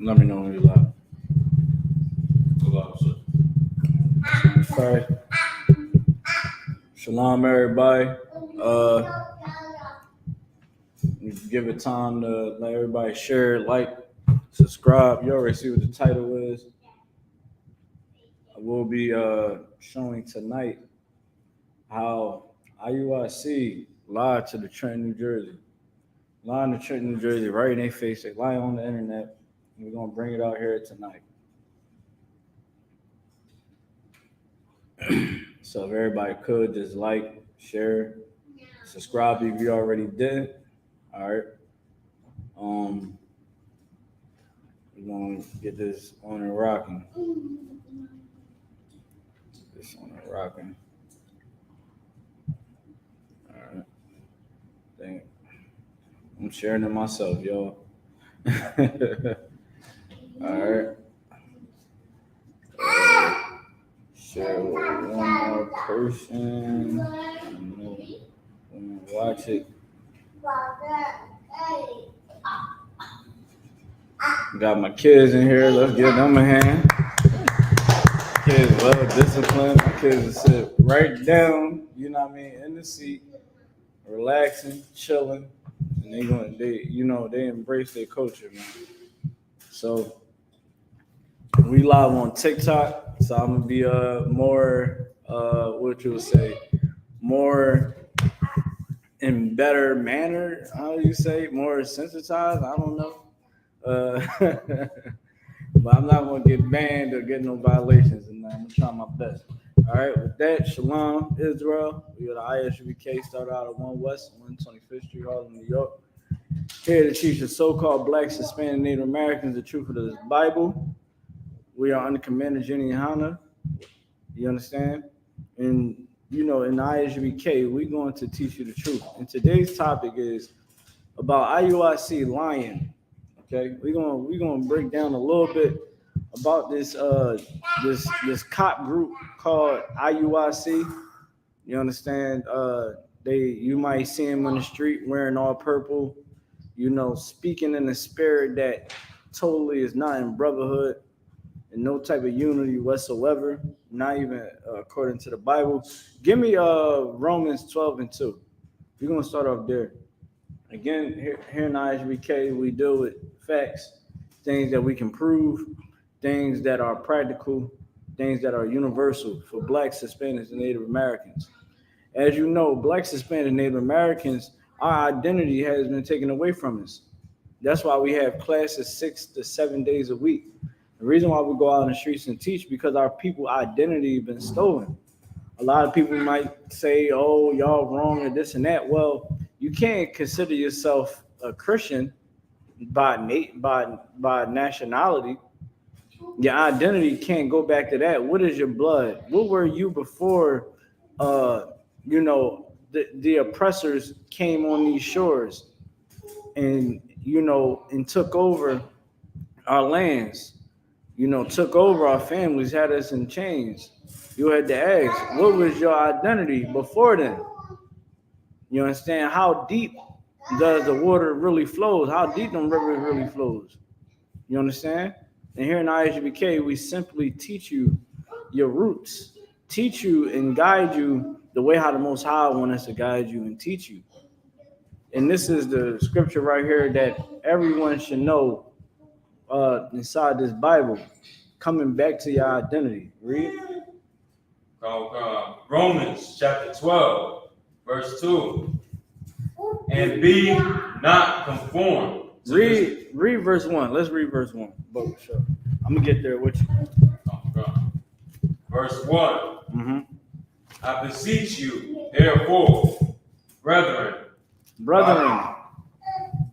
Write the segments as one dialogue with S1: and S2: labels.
S1: Let me know when you're live. Sorry. Shalom, everybody. Give it time to let everybody share, like, subscribe. You already see what the title is. I will be showing tonight how IUIC lied to the Trenton, New Jersey. Lying to Trenton, New Jersey, right in their face. They lie on the internet. We're going to bring it out here tonight. So if everybody could just like, share, subscribe if you already did. All right. We're gonna get this on and rocking. This on and rocking. All right. Dang. I'm sharing it myself, y'all. All right. Share with one more person. Watch it. Got my kids in here. Let's give them a hand. Kids love discipline. My kids will sit right down, you know what I mean, in the seat, relaxing, chilling, and they embrace their culture, man. So we live on TikTok, so I'm gonna be more what you would say, more in better manner. How do you say, more sensitized? I don't know. But I'm not gonna get banned or get no violations, and I'm gonna try my best. All right, with that, Shalom, Israel. We got the ISUPK, started out at 1 West, 125th Street, Harlem, New York. Here to teach the so-called Blacks, Hispanic, Native Americans the truth of the Bible. We are under Commander Jenny Hanna. You understand? And in the ISUPK, we're going to teach you the truth. And today's topic is about IUIC lying. Okay, we're gonna break down a little bit about this cop group called IUIC. You understand? You might see them on the street wearing all purple, speaking in a spirit that totally is not in brotherhood and no type of unity whatsoever, not even according to the Bible. Give me Romans 12:2. We're gonna start off there. Again, here in ISUPK, we deal with facts, things that we can prove, things that are practical, things that are universal for Blacks, Hispanics, and Native Americans. As you know, Blacks, Hispanics, and Native Americans, our identity has been taken away from us. That's why we have classes 6 to 7 days a week. The reason why we go out in the streets and teach, because our people identity has been stolen. A lot of people might say, oh, y'all wrong and this and that. Well, you can't consider yourself a Christian by nationality. Your identity can't go back to that. What is your blood? What were you before, the oppressors came on these shores and took over our lands, took over our families, had us in chains. You had to ask, what was your identity before then? You understand? How deep does the water really flows? How deep the river really flows? You understand? And here in ISUPK, we simply teach you your roots, teach you and guide you the way how the Most High wants us to guide you and teach you. And this is the scripture right here that everyone should know inside this Bible, coming back to your identity. Read.
S2: Romans chapter 12, verse 2. And be not conformed.
S1: Read verse 1. Let's read verse 1. Both, sure. I'm going to get there with you.
S2: Verse 1. Mm-hmm. I beseech you, therefore, brethren.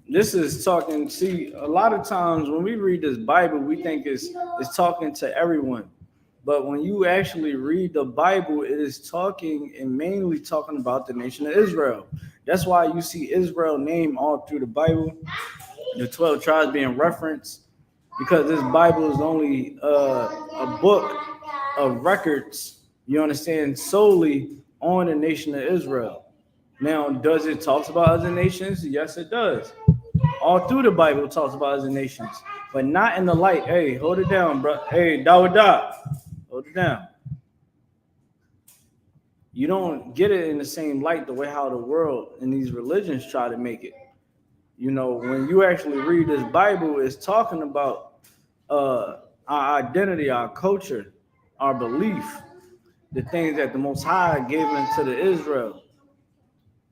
S1: This is talking. See, a lot of times when we read this Bible, we think it's talking to everyone. But when you actually read the Bible, it is talking and mainly talking about the nation of Israel. That's why you see Israel named all through the Bible, the 12 tribes being referenced, because this Bible is only a book of records, you understand, solely on the nation of Israel. Now, does it talk about other nations? Yes, it does. All through the Bible, it talks about other nations. but not in the light. Hey, hold it down, bro. Hey, Dawada, hold it down. You don't get it in the same light the way how the world and these religions try to make it. You know, when you actually read this Bible, it's talking about our identity, our culture, our belief, the things that the Most High gave into the Israel.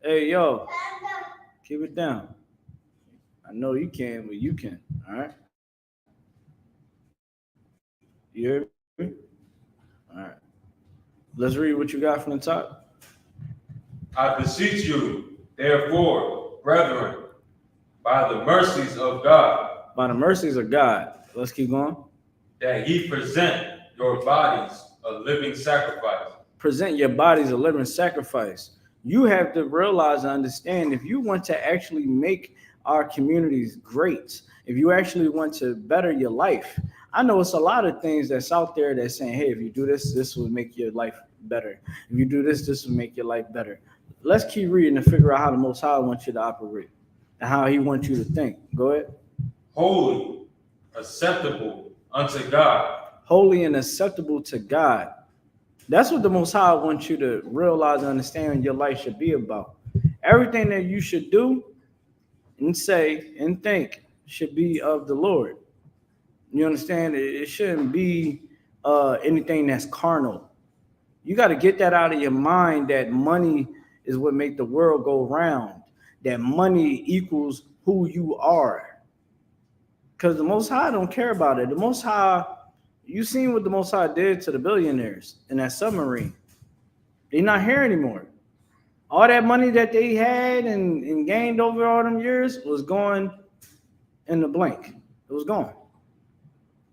S1: Hey, yo, keep it down. I know you can, but you can. All right. You hear me? All right. Let's read what you got from the top.
S2: I beseech you, therefore, brethren, by the mercies of God,
S1: By the mercies of God. Let's keep going.
S2: that ye present your bodies a living sacrifice.
S1: Present your bodies a living sacrifice. You have to realize and understand if you want to actually make our communities great, if you actually want to better your life. I know it's a lot of things that's out there that's saying, hey, if you do this, this will make your life better. If you do this, this will make your life better. Let's keep reading to figure out how the Most High wants you to operate and how he wants you to think. Go ahead.
S2: Holy, acceptable unto God.
S1: Holy and acceptable to God. That's what the Most High wants you to realize and understand your life should be about. Everything that you should do and say and think should be of the Lord. You understand? It shouldn't be anything that's carnal. You got to get that out of your mind that money is what make the world go round, that money equals who you are. Because the Most High don't care about it. The Most High, you seen what the Most High did to the billionaires in that submarine. They're not here anymore. All that money that they had and gained over all them years was going in the blink. It was gone.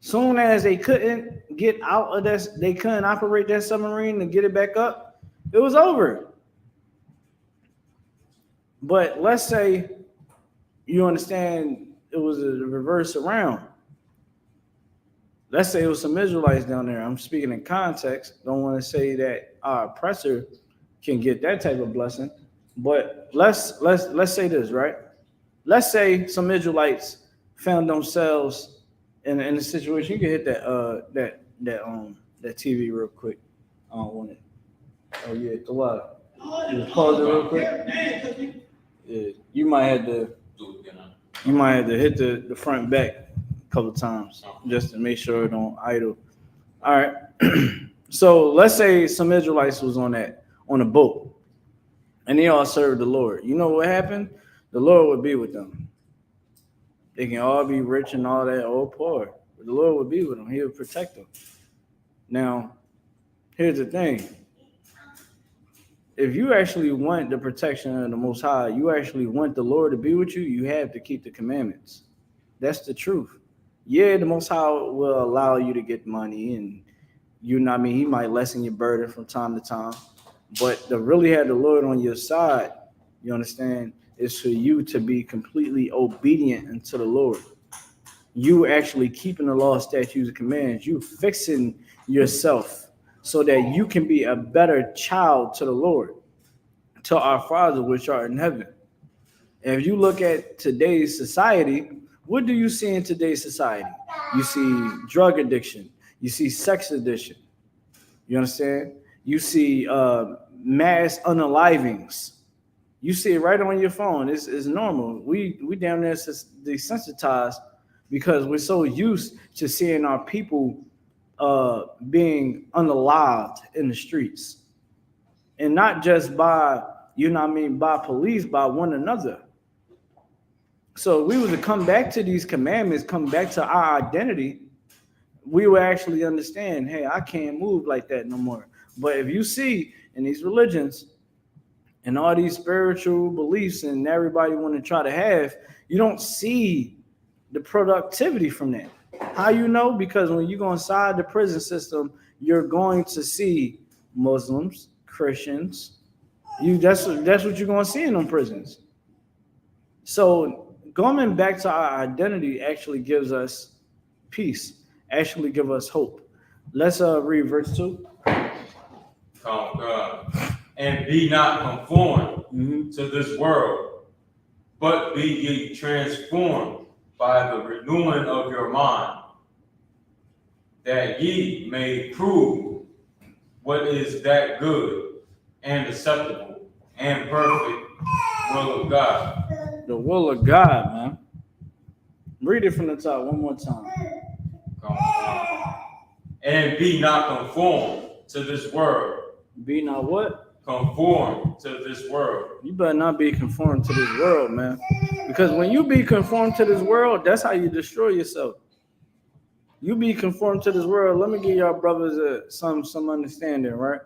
S1: Soon as they couldn't get out of this, they couldn't operate that submarine to get it back up, it was over. But let's say you understand it was a reverse around. Let's say it was some Israelites down there. I'm speaking in context. Don't want to say that our oppressor can get that type of blessing. But let's say this, right? Let's say some Israelites found themselves in a situation. You can hit that TV real quick. I don't want it. Oh yeah, the what? Just pause it real quick. Yeah, you might have to hit the front back a couple times just to make sure it don't idle. All right. So let's say some Israelites was on a boat, and they all served the Lord. You know what happened? The Lord would be with them. They can all be rich and all that, or poor. But the Lord would be with them. He would protect them. Now, here's the thing. If you actually want the protection of the Most High, you actually want the Lord to be with you, you have to keep the commandments. That's the truth. Yeah, the Most High will allow you to get money, and you know what I mean, he might lessen your burden from time to time. But to really have the Lord on your side, you understand, is for you to be completely obedient unto the Lord. You actually keeping the law, statutes, and commands. You fixing yourself so that you can be a better child to the Lord, to our Father which art in heaven. And if you look at today's society, what do you see in today's society? You see drug addiction. You see sex addiction. You understand? You see mass unalivings. You see it right on your phone. It's normal. We down there desensitized because we're so used to seeing our people being unalived in the streets. And not just by, by police, by one another. So we were to come back to these commandments, come back to our identity, we will actually understand, hey, I can't move like that no more. But if you see in these religions and all these spiritual beliefs and everybody want to try to have, you don't see the productivity from that. How you know? Because when you go inside the prison system, you're going to see Muslims, Christians. That's what you're going to see in them prisons. So going back to our identity actually gives us peace, actually give us hope. Let's read verse 2.
S2: And be not conformed to this world, but be ye transformed by the renewing of your mind, that ye may prove what is that good and acceptable and perfect will of God.
S1: The will of God, man. Read it from the top one more time.
S2: And be not conformed to this world.
S1: Be not what?
S2: Conformed to this world.
S1: You better not be conformed to this world, man. Because when you be conformed to this world, that's how you destroy yourself. You be conformed to this world. Let me give y'all brothers some understanding, right?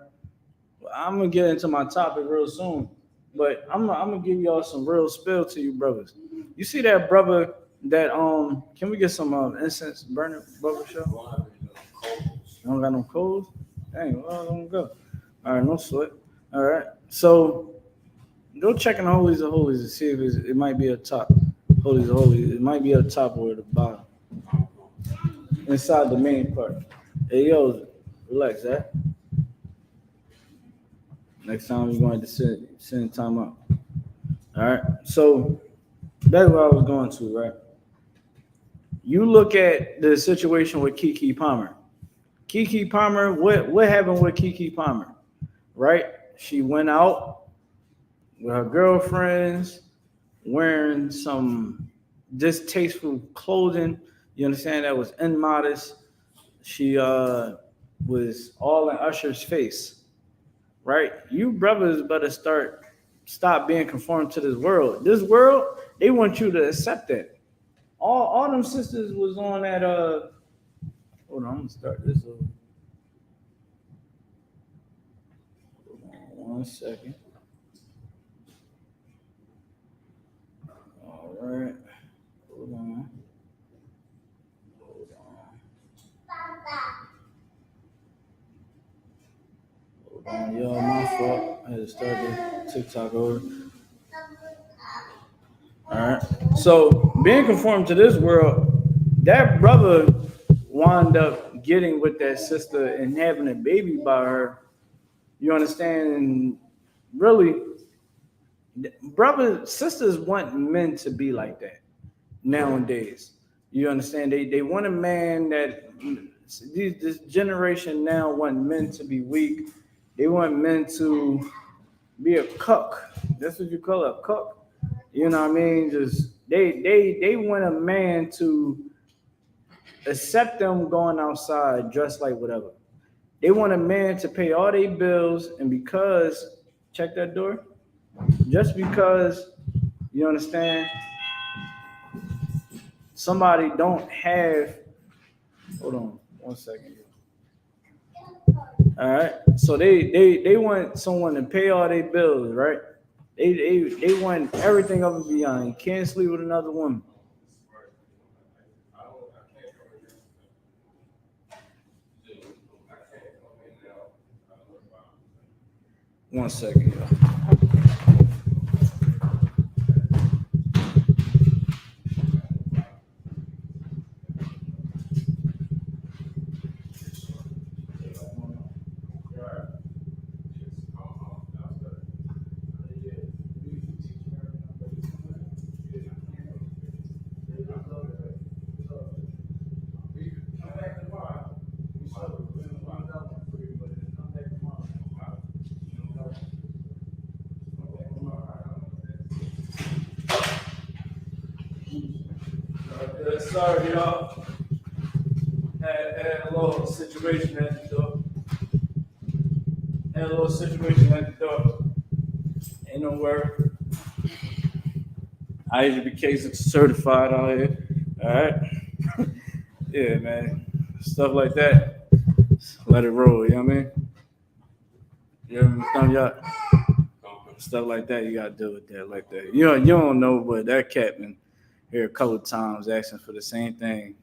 S1: I'm gonna get into my topic real soon, but I'm gonna give y'all some real spill to you brothers. You see that brother that can we get some incense burning brother show? You don't got no coals? Dang, well, don't go. All right, no sweat. All right, so go check in the holies of holies to see if it might be up top. Holies of holies, it might be up top or at the bottom. Inside the main part. Hey yo, relax, that. Next time you're going to send time out. All right. So that's what I was going to, right? You look at the situation with Keke Palmer. Keke Palmer, what happened with Keke Palmer? Right? She went out with her girlfriends wearing some distasteful clothing. You understand? That was immodest. She was all in Usher's face. Right? You brothers better stop being conformed to this world. This world, they want you to accept that. All them sisters was on that hold on, I'm gonna start this over. Hold on 1 second. All right. Hold on. Yo, my fault. I had to start the TikTok over. All right. So being conformed to this world, that brother wound up getting with that sister and having a baby by her. You understand? And really, sisters want men to be like that nowadays. You understand? They want a man that this generation now want men to be weak. They want men to be a cuck. That's what you call a cuck. You know what I mean? Just they want a man to accept them going outside dressed like whatever. They want a man to pay all their bills, and because check that door, just because you understand somebody don't have. Hold on 1 second. All right, so they want someone to pay all their bills, right? They want everything up and beyond. You can't sleep with another woman. One second, y'all. Sorry, y'all. Had a little situation at the door. Ain't no worry. ISUPK certified out here. All right. Yeah, man. Stuff like that. Let it roll. You know what I mean? You ever y'all? Stuff like that, you gotta deal with that like that. You don't know, but that cat been here a couple of times asking for the same thing,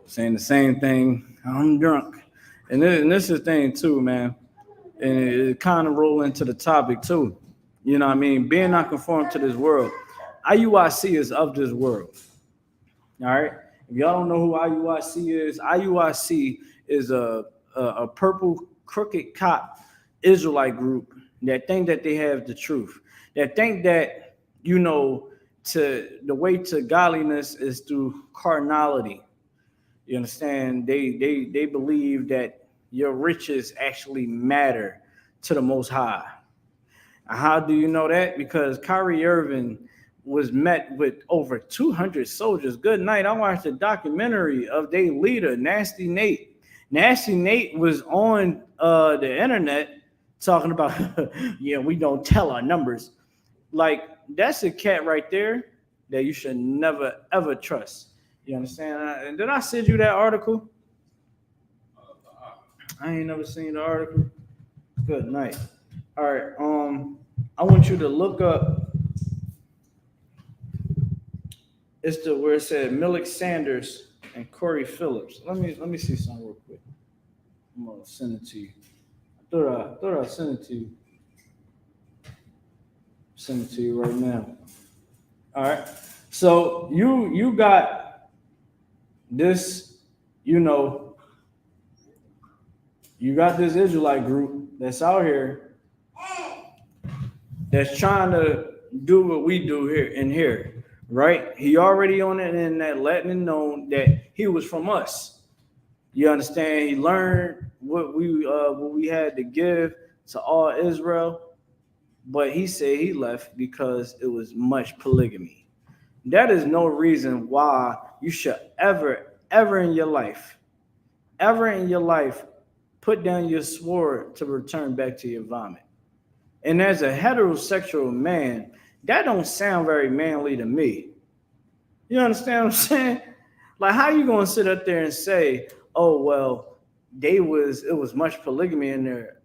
S1: saying the same thing. I'm drunk, and this is the thing too, man. And it kind of roll into the topic too. You know what I mean? Being not conformed to this world. IUIC is of this world. All right. If y'all don't know who IUIC is a purple crooked cop Israelite group that think that they have the truth. That think that the way to godliness is through carnality. You understand? They believe that your riches actually matter to the Most High. How do you know that? Because Kyrie Irving was met with over 200 soldiers. Good night. I watched a documentary of their leader, Nasty Nate. Nasty Nate was on the internet talking about, yeah, we don't tell our numbers. Like, that's a cat right there that you should never, ever trust. You understand? And did I send you that article? I ain't never seen the article. Good night. All right. I want you to look up. It's the where it said Milik Sanders and Corey Phillips. Let me see something real quick. I'm gonna send it to you. I thought I sent it to you. Send it to you right now. All right. So you got this, you know, you got this Israelite group that's out here that's trying to do what we do here, right? He already on the internet letting it known that he was from us. You understand? He learned what we had to give to all Israel, but he said he left because it was much polygamy. That is no reason why you should ever in your life, put down your sword to return back to your vomit. And as a heterosexual man, that don't sound very manly to me. You understand what I'm saying? Like, how you gonna sit up there and say, "Oh well, it was much polygamy in there."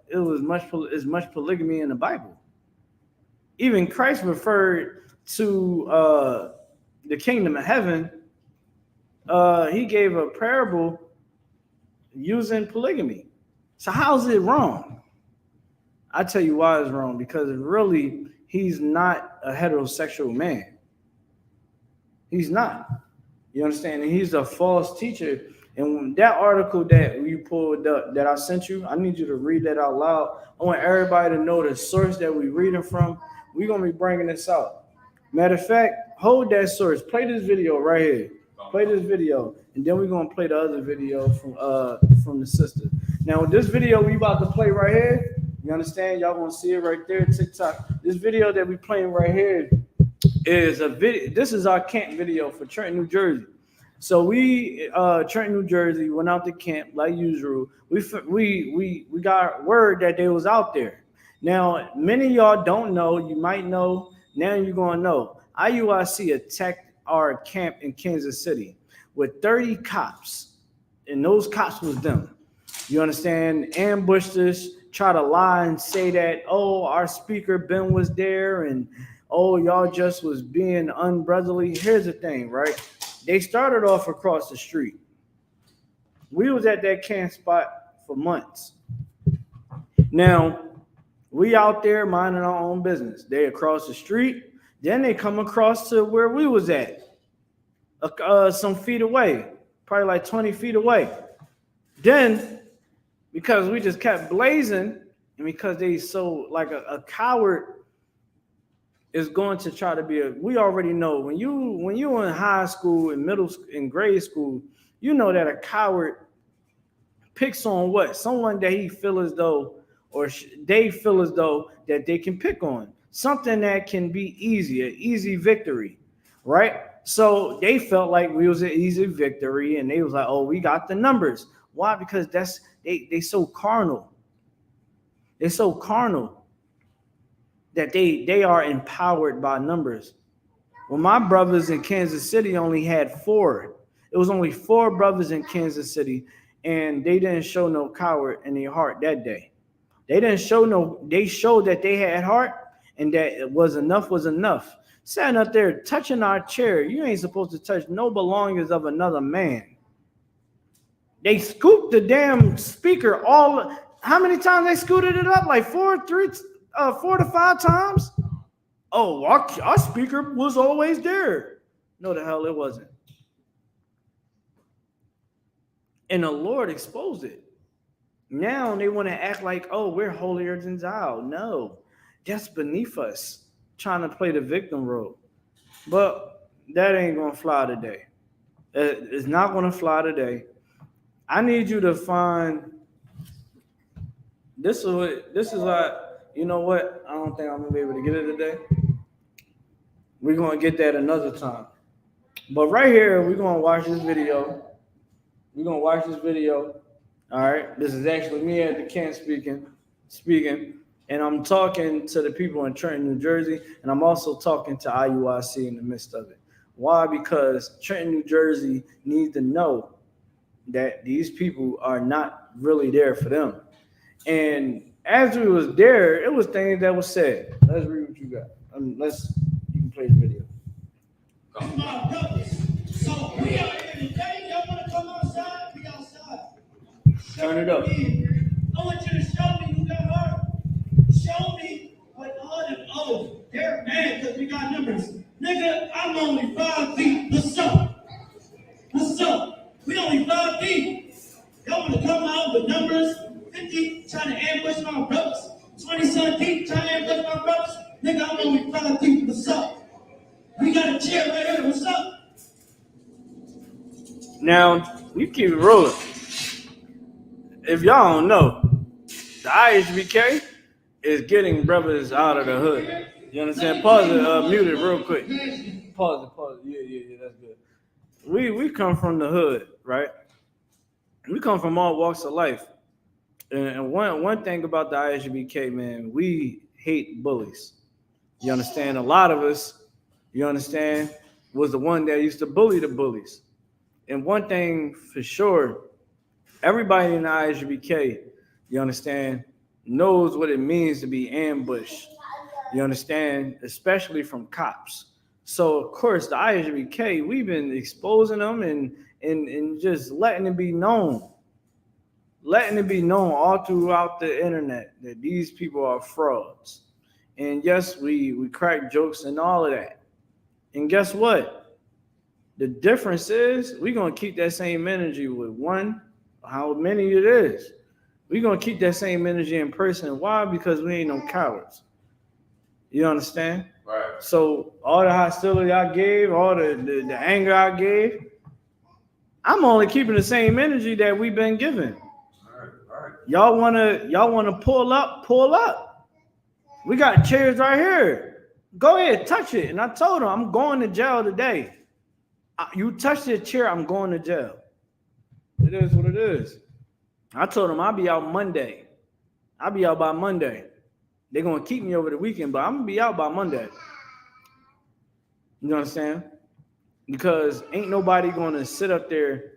S1: It's much polygamy in the Bible. Even Christ referred to the kingdom of heaven. He gave a parable using polygamy. So how's it wrong? I tell you why it's wrong, because really he's not a heterosexual man. He's not. You understand? And he's a false teacher. And that article that you pulled up that I sent you, I need you to read that out loud. I want everybody to know the source that we're reading from. We're gonna be bringing this out. Matter of fact, hold that source. Play this video right here. Play this video, and then we're gonna play the other video from the sister. Now, this video we about to play right here, you understand? Y'all gonna see it right there, TikTok. This video that we playing right here is a video. This is our camp video for Trenton, New Jersey. So we Trenton, New Jersey, went out to camp like usual. We got word that they was out there. Now, many of y'all don't know. You might know. Now you're gonna know. IUIC attacked our camp in Kansas City with 30 cops, and those cops was them. You understand? Ambushed us, try to lie and say that, oh, our speaker Ben was there, and oh, y'all just was being unbrotherly. Here's the thing, right? They started off across the street. We was at that camp spot for months. Now, we out there minding our own business. They across the street. Then they come across to where we was at, some feet away, probably like 20 feet away. Then, because we just kept blazing, and because they so like a coward is going to try to be we already know when you in high school, in middle, in grade school, you know that a coward picks on what? Someone that he feel as though, or they feel as though that they can pick on. Something that can be easy, an easy victory, right? So they felt like we was an easy victory, and they was like, oh, we got the numbers. Why? Because they so carnal. They're so carnal that they are empowered by numbers. Well, my brothers in Kansas City only had 4. It was only 4 brothers in Kansas City, and they didn't show no coward in their heart that day. They showed that they had heart, and that it was enough was enough. Sitting up there touching our chair, you ain't supposed to touch no belongings of another man. They scooped the damn speaker how many times they scooted it up? Like 4 to 5 times? Oh, our speaker was always there. No, the hell it wasn't. And the Lord exposed it. Now they want to act like, oh, we're holier than thou. No, that's beneath us, trying to play the victim role. But that ain't gonna fly today. It's not gonna fly today. I need you to find this is like, you know what? I don't think I'm gonna be able to get it today. We're gonna get that another time. But right here, we're gonna watch this video. We're gonna watch this video. All right. This is actually me at the camp speaking, and I'm talking to the people in Trenton, New Jersey, and I'm also talking to IUIC in the midst of it. Why? Because Trenton, New Jersey needs to know that these people are not really there for them. And as we was there, it was things that was said. Let's read what you got. You can play the video.
S3: My brothers. So we are here today. Y'all want to come outside? We outside.
S1: Turn it up.
S3: I want you to show me who got hurt. Show me what all them others. They're mad because we got numbers. Nigga, I'm only 5 feet. What's up? What's up? We only 5 feet. Y'all want to come out with numbers? 50 trying to ambush my brothers. 20-some feet trying to ambush my brothers. Nigga, I'm only 5 feet. What's up? We got a chair right here. What's up?
S1: Now, you keep it rolling. If y'all don't know, the ISUPK is getting brothers out of the hood. You understand? Pause it, mute it real quick. Pause it. Yeah, that's good. We come from the hood, right? We come from all walks of life. And one thing about the ISUPK, man, we hate bullies. You understand? A lot of us, you understand, was the one that used to bully the bullies. And one thing for sure, everybody in the ISUPK, you understand, knows what it means to be ambushed. You understand, especially from cops. So of course, the ISUPK, we've been exposing them and just letting it be known all throughout the internet that these people are frauds. And yes, we crack jokes and all of that. And guess what? The difference is we're going to keep that same energy with one, how many it is. We're going to keep that same energy in person. Why? Because we ain't no cowards. You understand?
S2: Right.
S1: So all the hostility I gave, all the anger I gave, I'm only keeping the same energy that we've been given.
S2: Right.
S1: Y'all wanna pull up. We got chairs right here. Go ahead, touch it. And I told him I'm going to jail today. You touch the chair, I'm going to jail. It is what it is. I told him I'll be out Monday. I'll be out by Monday. They're gonna keep me over the weekend, but I'm gonna be out by Monday. You understand? Because ain't nobody gonna sit up there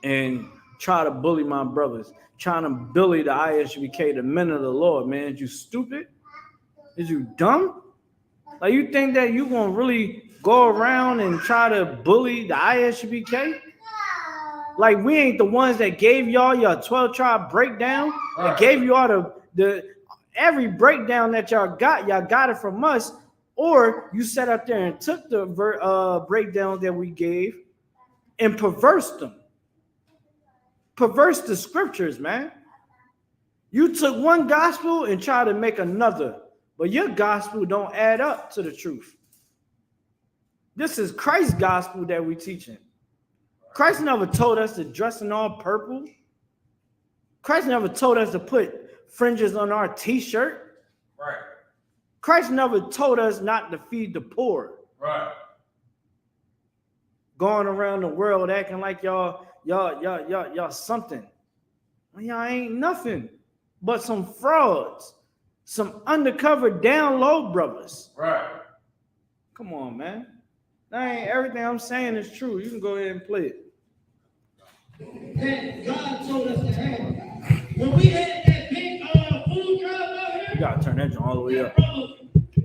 S1: and try to bully my brothers, trying to bully the ISUPK, the men of the Lord, man. Is you stupid? Is you dumb? Like, you think that you gonna really go around and try to bully the ISUPK? Like, we ain't the ones that gave y'all your 12 tribe breakdown, that gave you all the every breakdown that y'all got it from us, or you sat up there and took the breakdowns that we gave and perversed them. Perverse the scriptures, man. You took one gospel and tried to make another, but your gospel don't add up to the truth. This is Christ's gospel that we're teaching. Christ never told us to dress in all purple. Christ never told us to put fringes on our t-shirt.
S2: Right.
S1: Christ never told us not to feed the poor.
S2: Right.
S1: Going around the world acting like y'all something. Well, y'all ain't nothing but some frauds, some undercover down low brothers.
S2: Right.
S1: Come on, man. That ain't everything I'm saying is true. You can go ahead and play it.
S3: That God told us to have. When we had that big food drive out here,
S1: You gotta turn that joint all the way up.
S3: brother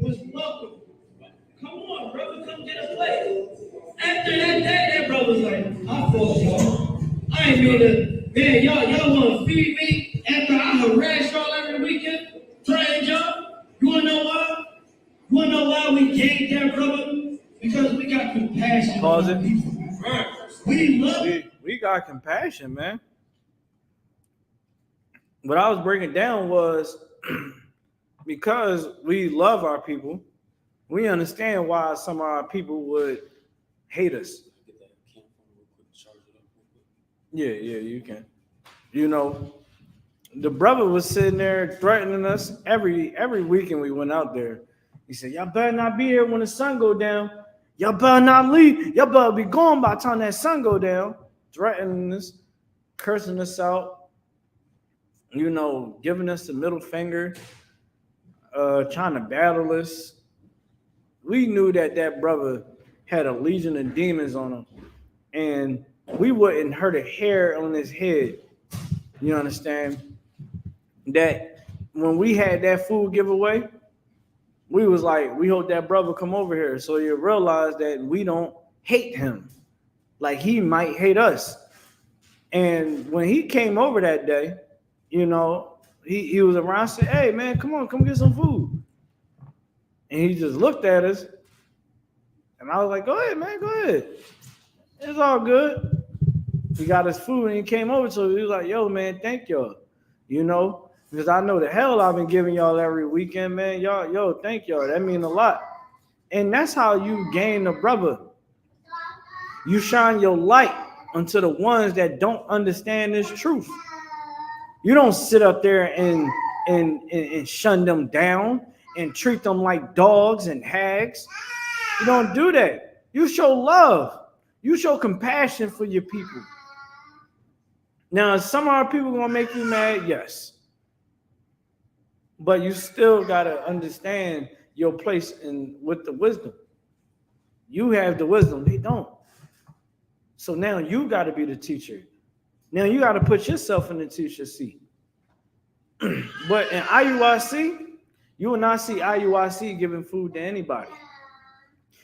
S3: was welcome. Come on, brother, come get a plate. After that day, that brother was like, I fought y'all. I ain't mean to, man, y'all want to feed me after I harass y'all every weekend, train y'all. You want to know why? You want to know why we gave that brother? Because we got compassion.
S1: Pause it.
S3: We love it.
S1: We got compassion, man. What I was breaking down was because we love our people, We understand why some of our people would hate us. Yeah, you can. You know, the brother was sitting there threatening us every weekend we went out there. He said, "Y'all better not be here when the sun go down. Y'all better not leave. Y'all better be gone by the time that sun go down." Threatening us, cursing us out, you know, giving us the middle finger, trying to battle us. We knew that brother had a legion of demons on him, and we wouldn't hurt a hair on his head. You understand? That when we had that food giveaway, we was like, we hope that brother come over here. So you realize that we don't hate him. Like he might hate us. And when he came over that day, you know, he was around, said, "Hey man, come get some food." And he just looked at us. And I was like, "Go ahead, man, go ahead. It's all good." He got his food and he came over to us. He was like, "Yo, man, thank y'all." You know, because I know the hell I've been giving y'all every weekend, man. Y'all, yo, thank y'all. That mean a lot. And that's how you gain a brother. You shine your light onto the ones that don't understand this truth. You don't sit up there and shun them down and treat them like dogs and hags. You don't do that. You show love. You show compassion for your people. Now, some of our people gonna make you mad, yes. But you still gotta understand your place in with the wisdom. You have the wisdom, they don't. So now you gotta be the teacher. Now you gotta put yourself in the teacher's seat. But in IUIC, you will not see IUIC giving food to anybody.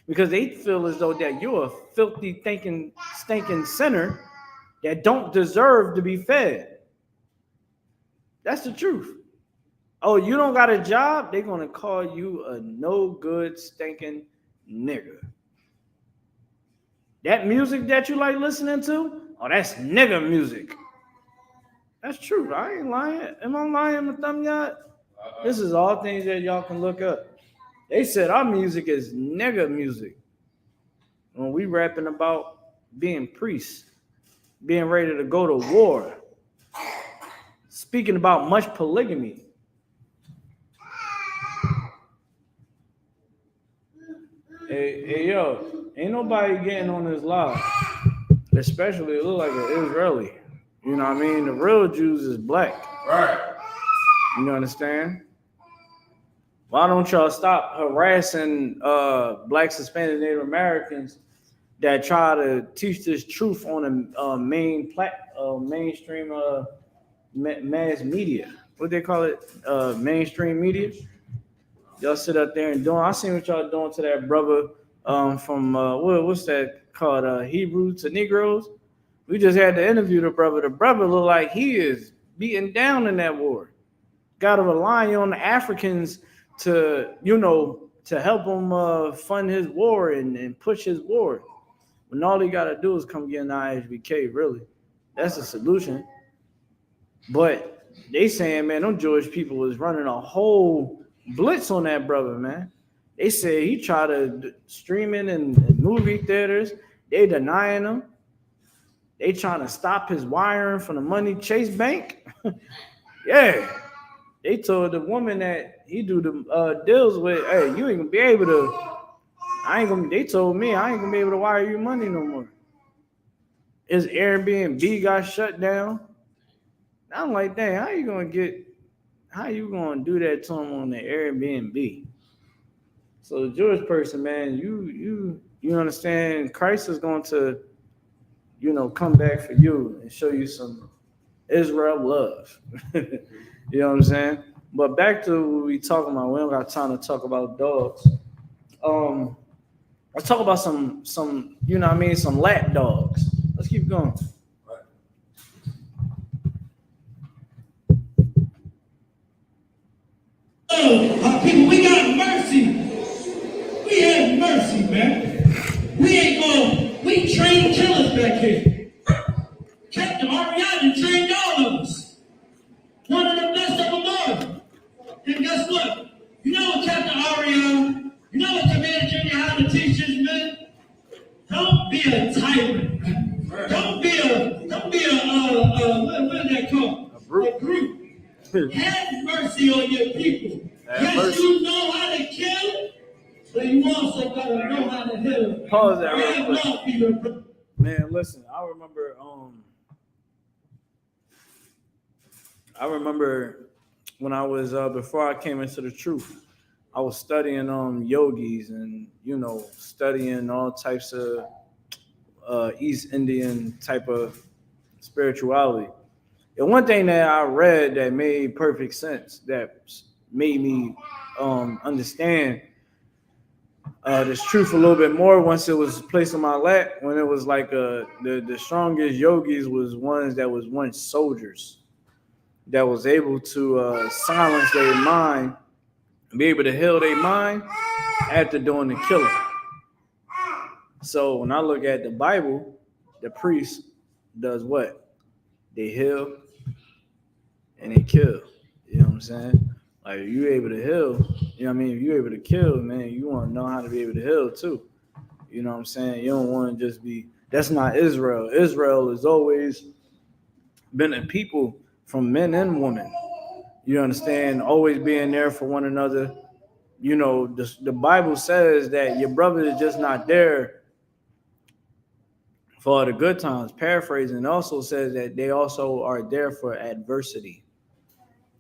S1: Because they feel as though that you're a filthy, thinking, stinking sinner that don't deserve to be fed. That's the truth. Oh, you don't got a job? They're going to call you a no good, stinking nigger. That music that you like listening to, oh, that's nigger music. That's true. I ain't lying. Am I lying, Matham? This is all things that y'all can look up. They said our music is nigger music. When we rapping about being priests, being ready to go to war, speaking about much polygamy. Hey, yo, ain't nobody getting on this live, especially it look like an Israeli. You know what I mean? The real Jews is black.
S2: Right.
S1: You understand? Why don't y'all stop harassing Blacks, Hispanic, Native Americans that try to teach this truth on a mainstream mass media? What they call it? Mainstream media. Y'all sit up there and doing. I seen what y'all doing to that brother from what's that called? Hebrew to Negroes. We just had to interview the brother. The brother look like he is beaten down in that war. Got to rely on the Africans to, you know, to help him fund his war and push his war. When all he got to do is come get an ISUPK, really. That's the solution. But they saying, man, them Jewish people was running a whole blitz on that brother, man. They said he tried to stream it in movie theaters. They denying him. They trying to stop his wiring from the money Chase Bank. Yeah. They told the woman that he do the deals with, hey, you ain't gonna be able to, they told me I ain't gonna be able to wire you money no more. His Airbnb got shut down. I'm like, dang, how you gonna do that to him on the Airbnb? So the Jewish person, man, you understand, Christ is going to, you know, come back for you and show you some Israel love. You know what I'm saying? But back to what we talking about. We don't got time to talk about dogs. Let's talk about some, you know what I mean, some lap dogs. Let's keep going.
S3: People, we got mercy. We have mercy, man. We train killers back here. Captain Ariana trained all of us. One of the best of them all. And guess what? You know what Captain Ariana be a tyrant. Don't be a what is that called? A brute. Have mercy on your people. Yes, you know how to kill, but you also gotta know how to heal.
S1: Pause that real quick. Man, listen, I remember when I was before I came into the truth, I was studying yogis and studying all types of East Indian type of spirituality. And one thing that I read that made perfect sense, that made me understand this truth a little bit more once it was placed in my lap, when it was like the strongest yogis was ones that was once soldiers that was able to silence their mind, be able to heal their mind after doing the killing. So when I look at the Bible, the priest does what? They heal and they kill. You know what I'm saying? Like if you're able to heal, you know what I mean? If you're able to kill, man, you want to know how to be able to heal too. You know what I'm saying? You don't want to just be, that's not Israel. Israel has always been a people from men and women. You understand? Always being there for one another. You know, the Bible says that your brother is just not there for the good times. Paraphrasing, it also says that they also are there for adversity.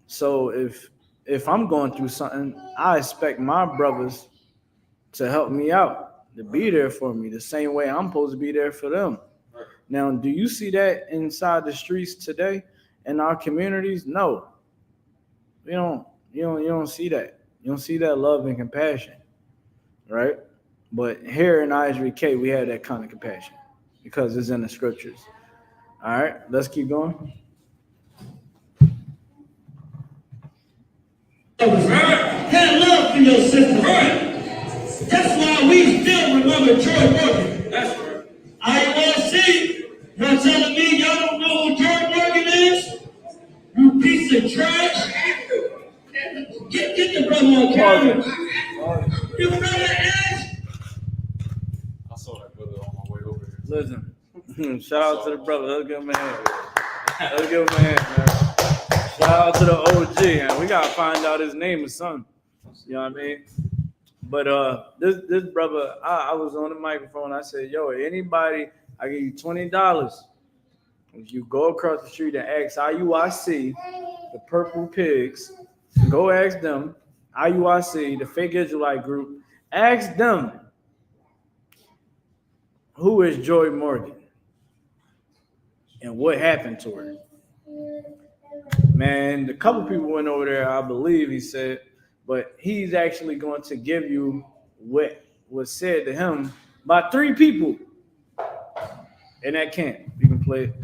S1: So if I'm going through something, I expect my brothers to help me out, to be there for me the same way I'm supposed to be there for them. Now, do you see that inside the streets today in our communities? No. You don't see that. You don't see that love and compassion, right? But here in ISUPK, we have that kind of compassion because it's in the scriptures. All right, let's keep going.
S3: Have love for your sister. Right. That's why we still remember Troy Morgan. That's right. IUSC, y'all telling me y'all don't know who Troy Morgan is? You piece of trash. Get the brother on camera. You brother ass.
S2: I saw that brother on my way over here.
S1: Listen, shout out to the brother. Let's give him a hand. Let's give him a hand, man. Shout out to the OG, man. We gotta find out his name or something. You know what I mean? But this brother, I was on the microphone. I said, "Yo, anybody, I give you $20 if you go across the street and ask IUIC, the Purple Pigs, go ask them, IUIC, the Fake Israelite Group, ask them who is Joy Morgan and what happened to her." Man, a couple people went over there, I believe he said, but he's actually going to give you what was said to him by 3 people in that camp. You can play it.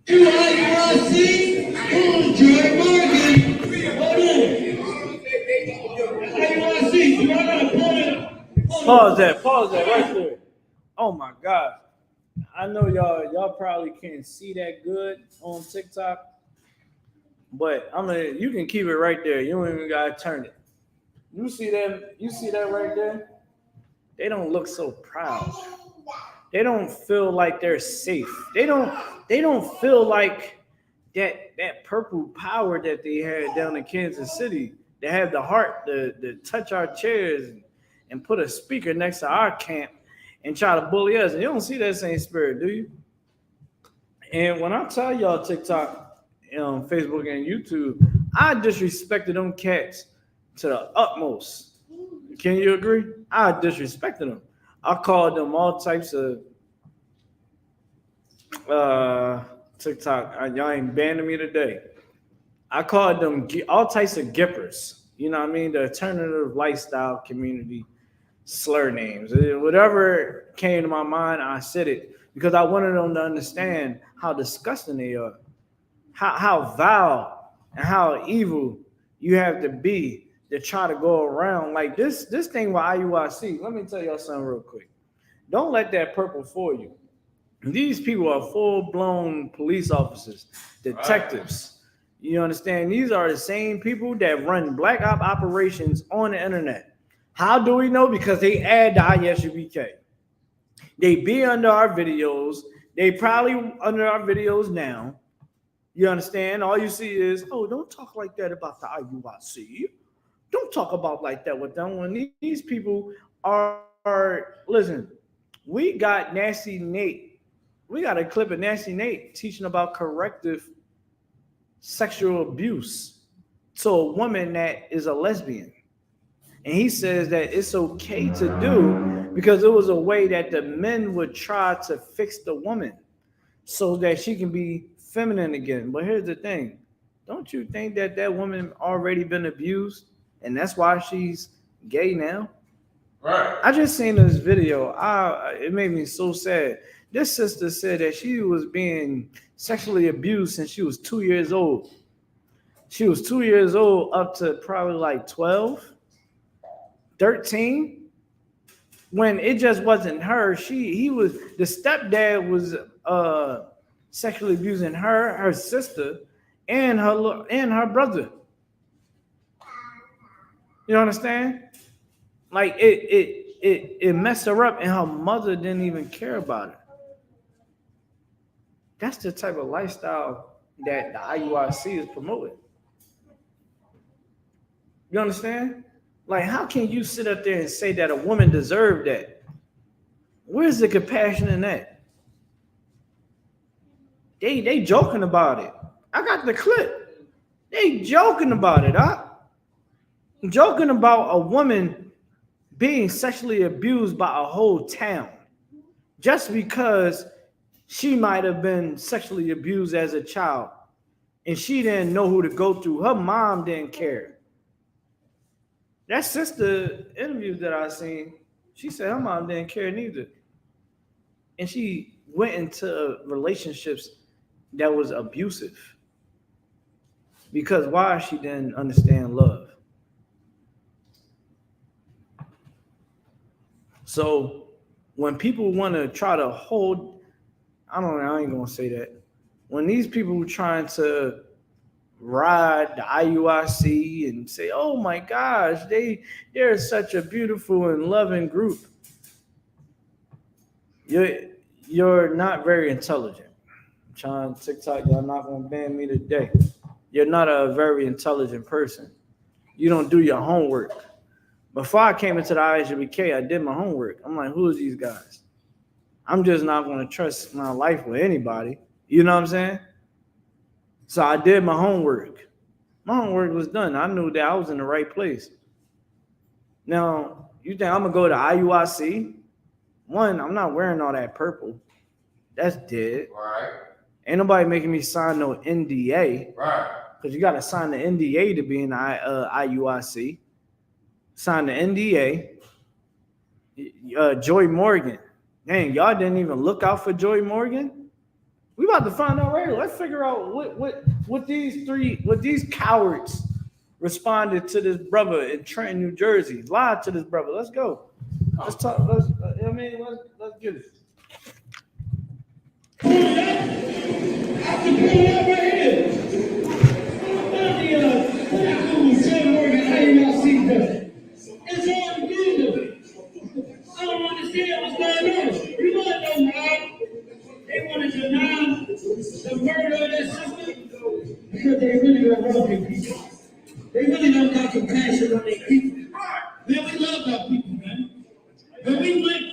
S3: IUIC, who's Joy Morgan? Hold on. IUIC, you gotta pull it.
S1: Pause that right there. Oh my God. I know y'all probably can't see that good on TikTok, but you can keep it right there. You don't even gotta turn it. You see that right there? They don't look so proud. They don't feel like they're safe. They don't feel like that purple power that they had down in Kansas City. They have the heart to touch our chairs and put a speaker next to our camp and try to bully us. And you don't see that same spirit, do you? And when I tell y'all TikTok, Facebook, and YouTube, I disrespected them cats to the utmost. Can you agree? I disrespected them. I called them all types of TikTok. Y'all ain't banning me today. I called them all types of gippers. You know what I mean? The alternative lifestyle community slur names. Whatever came to my mind, I said it because I wanted them to understand how disgusting they are, how vile and how evil you have to be to try to go around like this thing with IUIC. Let me tell y'all something real quick. Don't let that purple fool you. These people are full-blown police officers, detectives. You understand? These are the same people that run black op operations on the internet. How do we know? Because they add the ISUPK. They be under our videos. They probably under our videos now. You understand? All you see is, oh, don't talk like that about the IUIC. Don't talk about like that with them. When these people listen, we got Nasty Nate. We got a clip of Nasty Nate teaching about corrective sexual abuse to a woman that is a lesbian. And he says that it's okay to do because it was a way that the men would try to fix the woman so that she can be feminine again. But here's the thing. Don't you think that that woman already been abused and that's why she's gay now?
S2: Right.
S1: I just seen this video. It made me so sad. This sister said that she was being sexually abused since she was 2 years old. She was 2 years old up to probably like 12, 13. When it just wasn't her, the stepdad was sexually abusing her sister, and her brother. You understand? Like it messed her up, and her mother didn't even care about it. That's the type of lifestyle that the IUIC is promoting. You understand? Like, how can you sit up there and say that a woman deserved that? Where's the compassion in that? They joking about it. I got the clip. They joking about it, huh? Joking about a woman being sexually abused by a whole town just because she might have been sexually abused as a child and she didn't know who to go to. Her mom didn't care. That sister interview that I seen, she said her mom didn't care neither. And she went into relationships that was abusive. Because why? She didn't understand love. So when people want to try to hold, I ain't gonna say that. When these people trying to ride the IUIC and say, oh my gosh, they're such a beautiful and loving group. You're not very intelligent. I'm trying TikTok, y'all not gonna ban me today. You're not a very intelligent person. You don't do your homework. Before I came into the ISUPK, I did my homework. I'm like, who are these guys? I'm just not gonna trust my life with anybody. You know what I'm saying? So I did my homework. My homework was done. I knew that I was in the right place. Now, you think I'm going to go to IUIC? One, I'm not wearing all that purple. That's dead.
S2: Right.
S1: Ain't nobody making me sign no NDA.
S2: Right.
S1: Because you got to sign the NDA to be in the IUIC. Sign the NDA. Joy Morgan. Dang, y'all didn't even look out for Joy Morgan? We about to find out right here. Let's figure out what these cowards responded to this brother in Trenton, New Jersey. Lied to this brother. Let's go. Let's talk. Let's get it.
S3: I can pull it up right here. It's all good. I don't understand what's going on. You want to know why they want to deny the murder of that sister? Because they really don't love their people. They really don't got compassion on their people. Man, we love our people, man. But we went.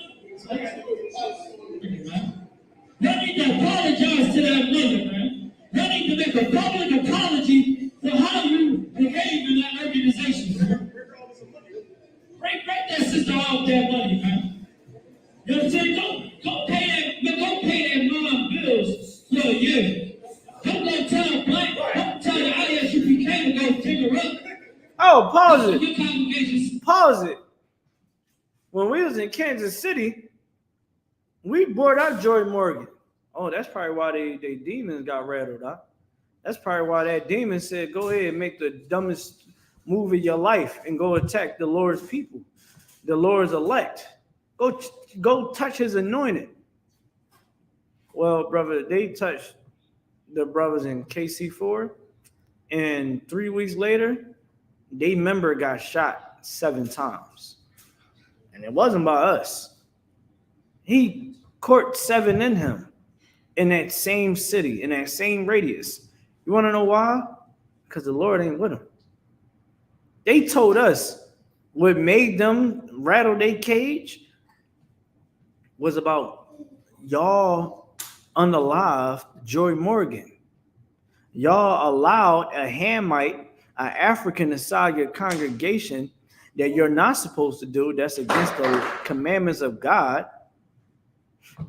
S3: They need to apologize to that mother, man. They need to make a public apology for how you behave in that organization, man. Break that sister off that money, man. You know what I'm saying? Go pay that mom bills for a year. Don't go tell the ISUPK to go pick her up.
S1: Oh, pause
S3: Your
S1: it.
S3: congregations.
S1: Pause it. When we was in Kansas City, we brought out Joy Morgan. Oh, that's probably why they demons got rattled up. That's probably why that demon said, go ahead and make the dumbest move of your life and go attack the Lord's people, the Lord's elect. Go touch his anointed. Well, brother, they touched the brothers in KC4, and 3 weeks later, they member got shot 7 times. And it wasn't by us. He caught 7 in him in that same city, in that same radius. You want to know why? Because the Lord ain't with him. They told us what made them rattle their cage was about y'all unalive Joy Morgan. Y'all allowed a Hamite, an African inside your congregation that you're not supposed to do, that's against the commandments of God.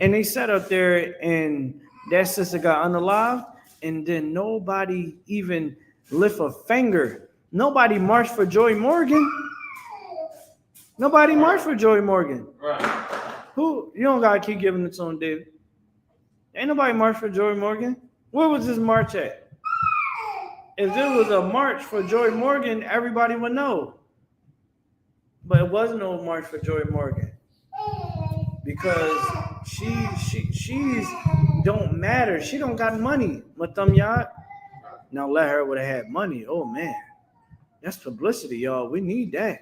S1: And they sat up there and that sister got unalived, and then nobody even lift a finger. Nobody marched for Joy Morgan. Nobody marched for Joy Morgan.
S2: Right.
S1: Who? You don't gotta keep giving it to him, David. Ain't nobody marched for Joy Morgan. Where was this march at? If there was a march for Joy Morgan, everybody would know. But it wasn't no march for Joy Morgan. Because she's don't matter. She don't got money, Matamyat. Now let her would have had money. Oh man. That's publicity, y'all. We need that.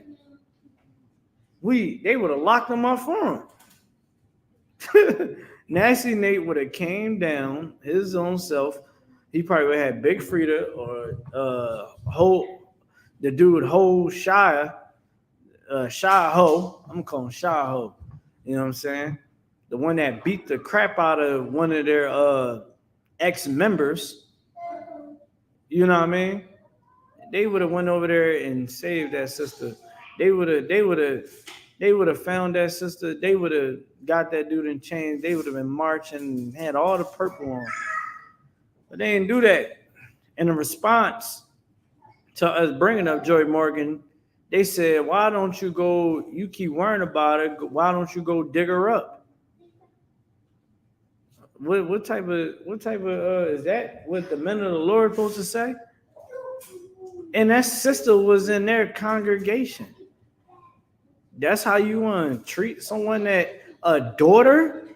S1: They would have locked them up for him. Nasty Nate would have came down his own self. He probably would have had Big Frida or the dude Shia Ho. I'm gonna call him Shia Ho. You know what I'm saying? The one that beat the crap out of one of their ex-members. You know what I mean? They would have went over there and saved that sister. They would have found that sister. They would have got that dude in chains. They would have been marching and had all the purple on. But they didn't do that. In response to us bringing up Joy Morgan, they said, why don't you go, you keep worrying about it, why don't you go dig her up? What type of is that what the men of the Lord supposed to say? And that sister was in their congregation. That's how you want to treat someone that a daughter?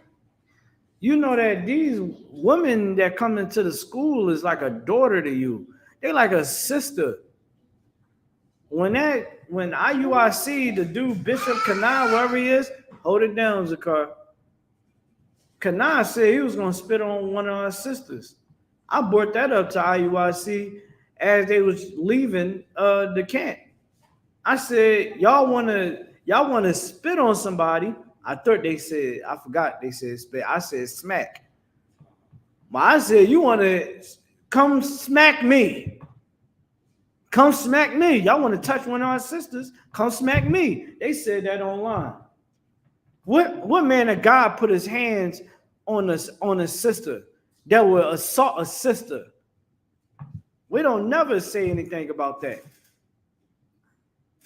S1: You know that these women that come into the school is like a daughter to you. They're like a sister. When IUIC, the dude Bishop Kanai, wherever he is, hold it down, Zakar. Kanai said he was gonna spit on one of our sisters. I brought that up to IUIC as they was leaving the camp. I said, y'all wanna spit on somebody. I thought they said, I forgot they said spit. I said smack. But I said, you wanna come smack me. Come smack me. Y'all want to touch one of our sisters? Come smack me. They said that online. What man of God put his hands on a sister that will assault a sister? We don't never say anything about that.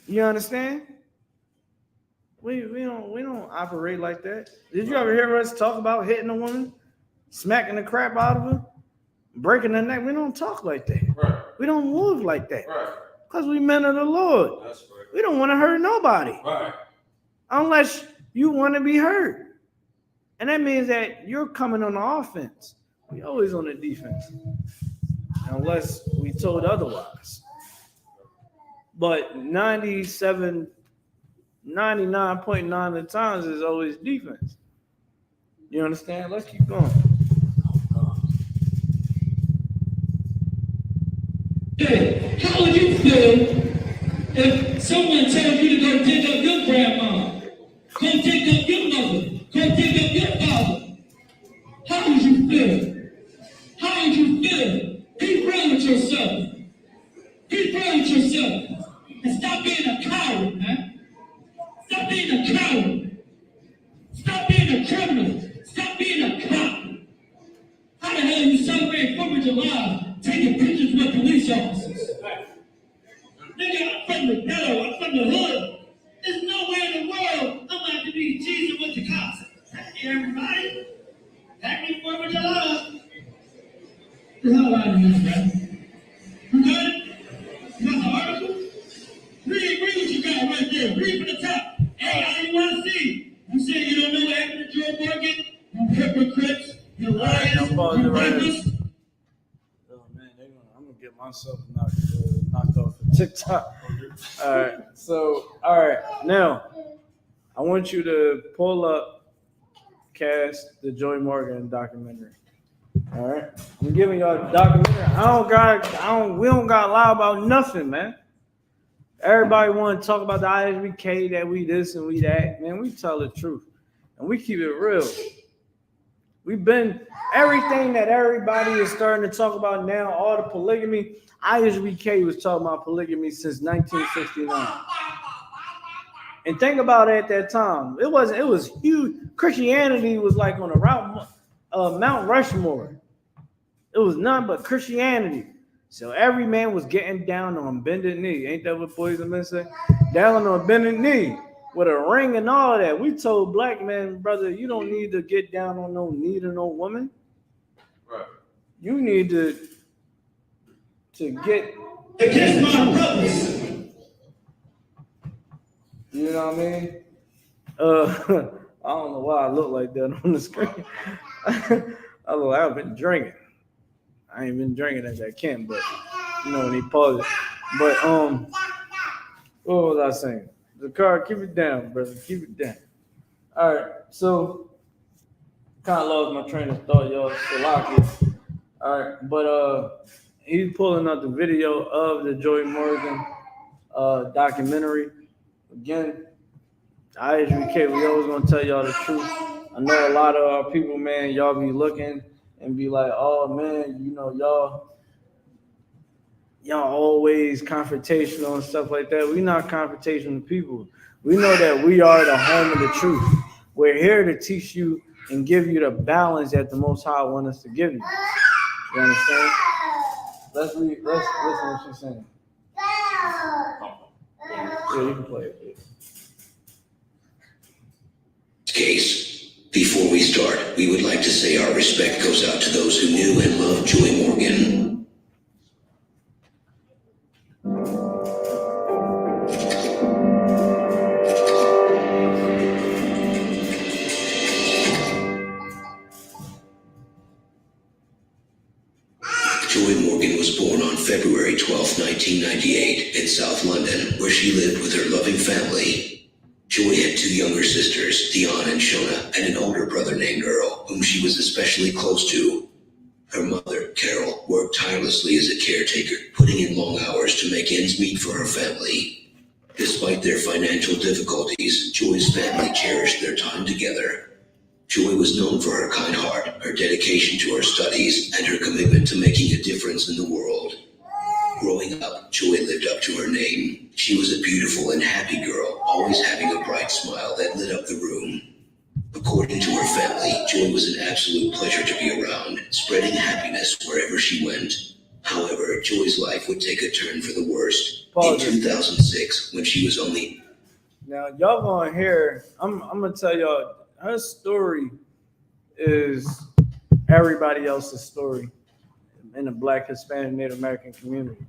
S1: You understand? We don't operate like that. Did you ever hear us talk about hitting a woman, smacking the crap out of her, breaking her neck? We don't talk like that.
S2: Right.
S1: We don't move like that.
S2: Right.
S1: Because we men of the Lord.
S2: That's right.
S1: We don't want to hurt nobody.
S2: Right.
S1: Unless you want to be hurt. And that means that you're coming on the offense. We always on the defense. Unless we told otherwise. But 99.9 of the times is always defense. You understand? Let's keep going.
S3: How would you feel if someone tells you to go dig up your grandma, go dig up your mother, go dig up your father? How would you feel? How would you feel? Be real with yourself. Be real with yourself. And stop being a coward, man. Stop being a coward. Stop being a criminal. Stop being a cop. How the hell you celebrate 4th of July taking pictures with police officers? Nigga, I'm from the ghetto. I'm from the hood. There's nowhere in the world I'm about to be cheesing with the cops. Happy everybody. Happy 4th of July. The hell out of this, man. You got it? You got the article? Read what you got right there. Read from the top. Hey, IUIC. You say you don't know what happened to Joe Morgan? You hypocrites. You liars. You rapists.
S1: Oh man, I'm gonna get myself knocked off of TikTok. All right, now I I want you to pull up Cast the Joy Morgan documentary. All right, I'm giving y'all a documentary. We don't got to lie about nothing, man. Everybody want to talk about the ISUPK, that we this and we that. Man, we tell the truth and we keep it real. We've been everything that everybody is starting to talk about now, all the polygamy. ISUPK was talking about polygamy since 1969. And think about it at that time. It was huge. Christianity was like on a Mount Rushmore. It was none but Christianity. So every man was getting down on bended knee. Ain't that what boys and men say? Down on bended knee with a ring and all of that. We told black men, brother, you don't need to get down on no knee to no woman.
S2: Right.
S1: You need to get
S3: Against my brothers.
S1: You know what I mean? I don't know why I look like that on the screen. I've been drinking. I ain't been drinking as I can, but you know when he paused it. But what was I saying? The car, keep it down, brother. Keep it down. All right, so kind of lost my train of thought, y'all. Salaki. All right, but he's pulling up the video of the Joy Morgan documentary. Again, ISUPK, we always gonna tell y'all the truth. I know a lot of our people, man, y'all be looking and be like, oh man, you know, y'all always confrontational and stuff like that. We not confrontational people. We know that we are the home of the truth. We're here to teach you and give you the balance that the Most High want us to give you. You understand? Let's listen to what she's saying. Yeah, you can play it.
S4: Case. Before we start, we would like to say our respect goes out to those who knew and loved Joy Morgan. Joy Morgan was born on February 12, 1998 in South London, where she lived with her loving family. Joy had two younger sisters, Dion and Shona, and an older brother named Earl, whom she was especially close to. Her mother, Carol, worked tirelessly as a caretaker, putting in long hours to make ends meet for her family. Despite their financial difficulties, Joy's family cherished their time together. Joy was known for her kind heart, her dedication to her studies, and her commitment to making a difference in the world. Growing up, Joy lived up to her name. She was a beautiful and happy girl, always having a bright smile that lit up the room. According to her family, Joy was an absolute pleasure to be around, spreading happiness wherever she went. However, Joy's life would take a turn for the worst. In 2006, when she was only...
S1: Now, y'all gonna hear, I'm gonna tell y'all, her story is everybody else's story in the Black, Hispanic, Native American community,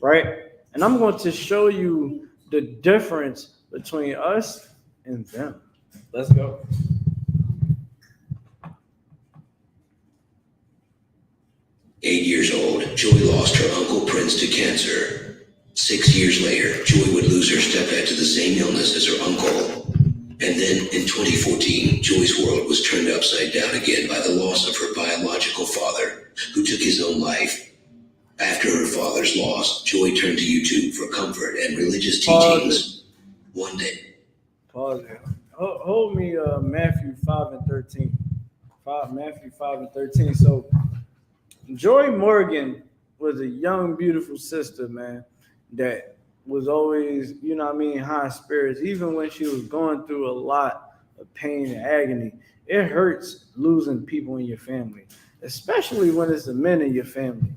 S1: right? And I'm going to show you the difference between us and them. Let's go.
S4: "8 years old, Joy lost her Uncle Prince to cancer. 6 years later, Joy would lose her stepdad to the same illness as her uncle. And then, in 2014, Joy's world was turned upside down again by the loss of her biological father, who took his own life. After her father's loss, Joy turned to YouTube for comfort and religious teachings. One day...
S1: Pause it. Hold me Matthew 5 and 13. Matthew 5 and 13. So, Joy Morgan was a young, beautiful sister, man, that was always, you know what I mean, high spirits. Even when she was going through a lot of pain and agony, it hurts losing people in your family, especially when it's the men in your family.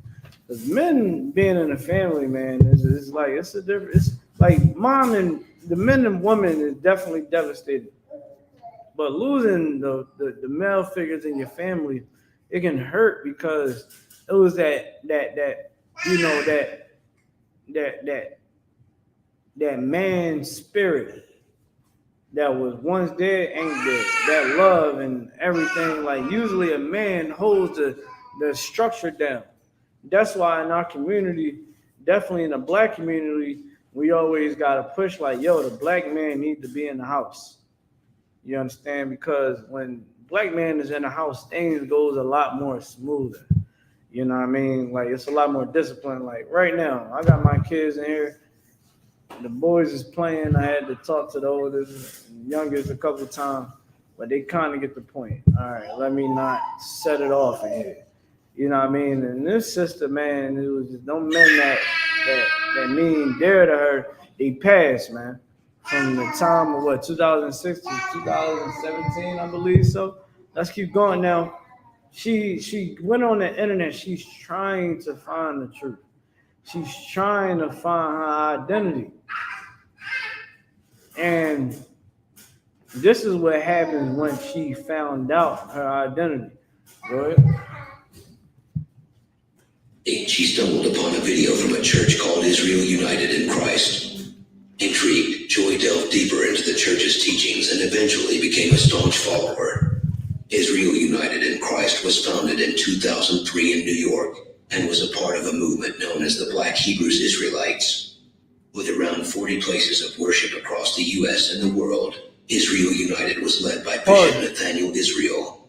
S1: Because men being in a family, man, it's like, it's a different, it's like mom and the men and women is definitely devastated. But losing the male figures in your family, it can hurt because it was that man spirit that was once dead ain't dead. That love and everything, like usually a man holds the structure down. That's why in our community, definitely in the Black community, we always gotta push like, yo, the Black man needs to be in the house. You understand? Because when black man is in the house, things goes a lot more smoother. You know what I mean? Like it's a lot more discipline. Like right now, I got my kids in here. The boys is playing. I had to talk to the oldest, and youngest a couple of times, but they kind of get the point. All right, let me not set it off in here. You know what I mean? And this sister, man, it was just no men that mean dare to her. They passed, man. From the time of what 2006 to 2017, I believe. So let's keep going now. She went on the internet. She's trying to find the truth. She's trying to find her identity. And this is what happens when she found out her identity. Go ahead.
S4: She stumbled upon a video from a church called Israel United in Christ. Intrigued, Joy delved deeper into the church's teachings and eventually became a staunch follower. Israel United in Christ was founded in 2003 in New York and was a part of a movement known as the Black Hebrews Israelites. With around 40 places of worship across the U.S. and the world, Israel United was led by Bishop Nathaniel Israel.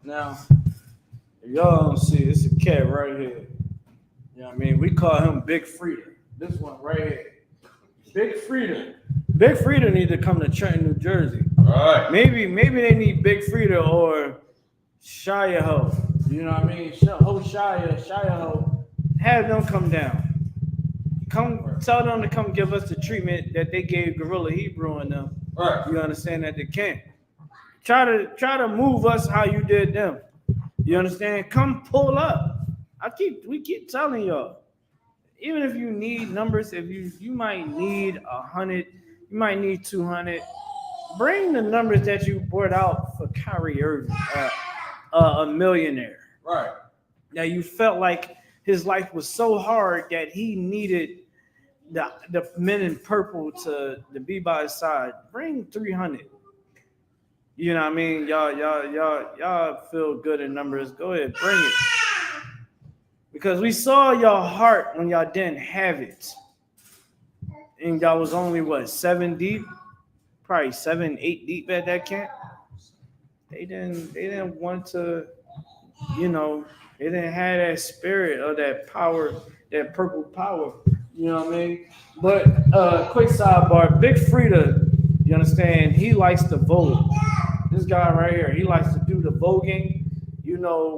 S1: Now, if y'all don't see, it's a cat right here. You know what I mean? We call him Big Frida. This one right here. Big Frida. Big Frida need to come to Trenton, New Jersey.
S2: All right.
S1: Maybe they need Big Frida or Shia Ho. You know what I mean? Shia Ho. Have them come down. Come tell them to come give us the treatment that they gave Gorilla Hebrew and them.
S2: Right.
S1: You understand that they can't. Try to move us how you did them. You understand? Come pull up. We keep telling y'all. Even if you need numbers, if you might need 100, you might need 200. Bring the numbers that you brought out for Kyrie Irving, a millionaire.
S2: Right.
S1: Now you felt like his life was so hard that he needed the men in purple to be by his side. Bring 300. You know what I mean? Y'all feel good in numbers. Go ahead, bring it. Because we saw y'all heart when y'all didn't have it. And y'all was only, 7 deep? Probably 7, 8 deep at that camp. They didn't want to, they didn't have that spirit or that power, that purple power. You know what I mean? But quick sidebar, Big Frida, you understand, he likes to vogue. This guy right here, he likes to do the voguing.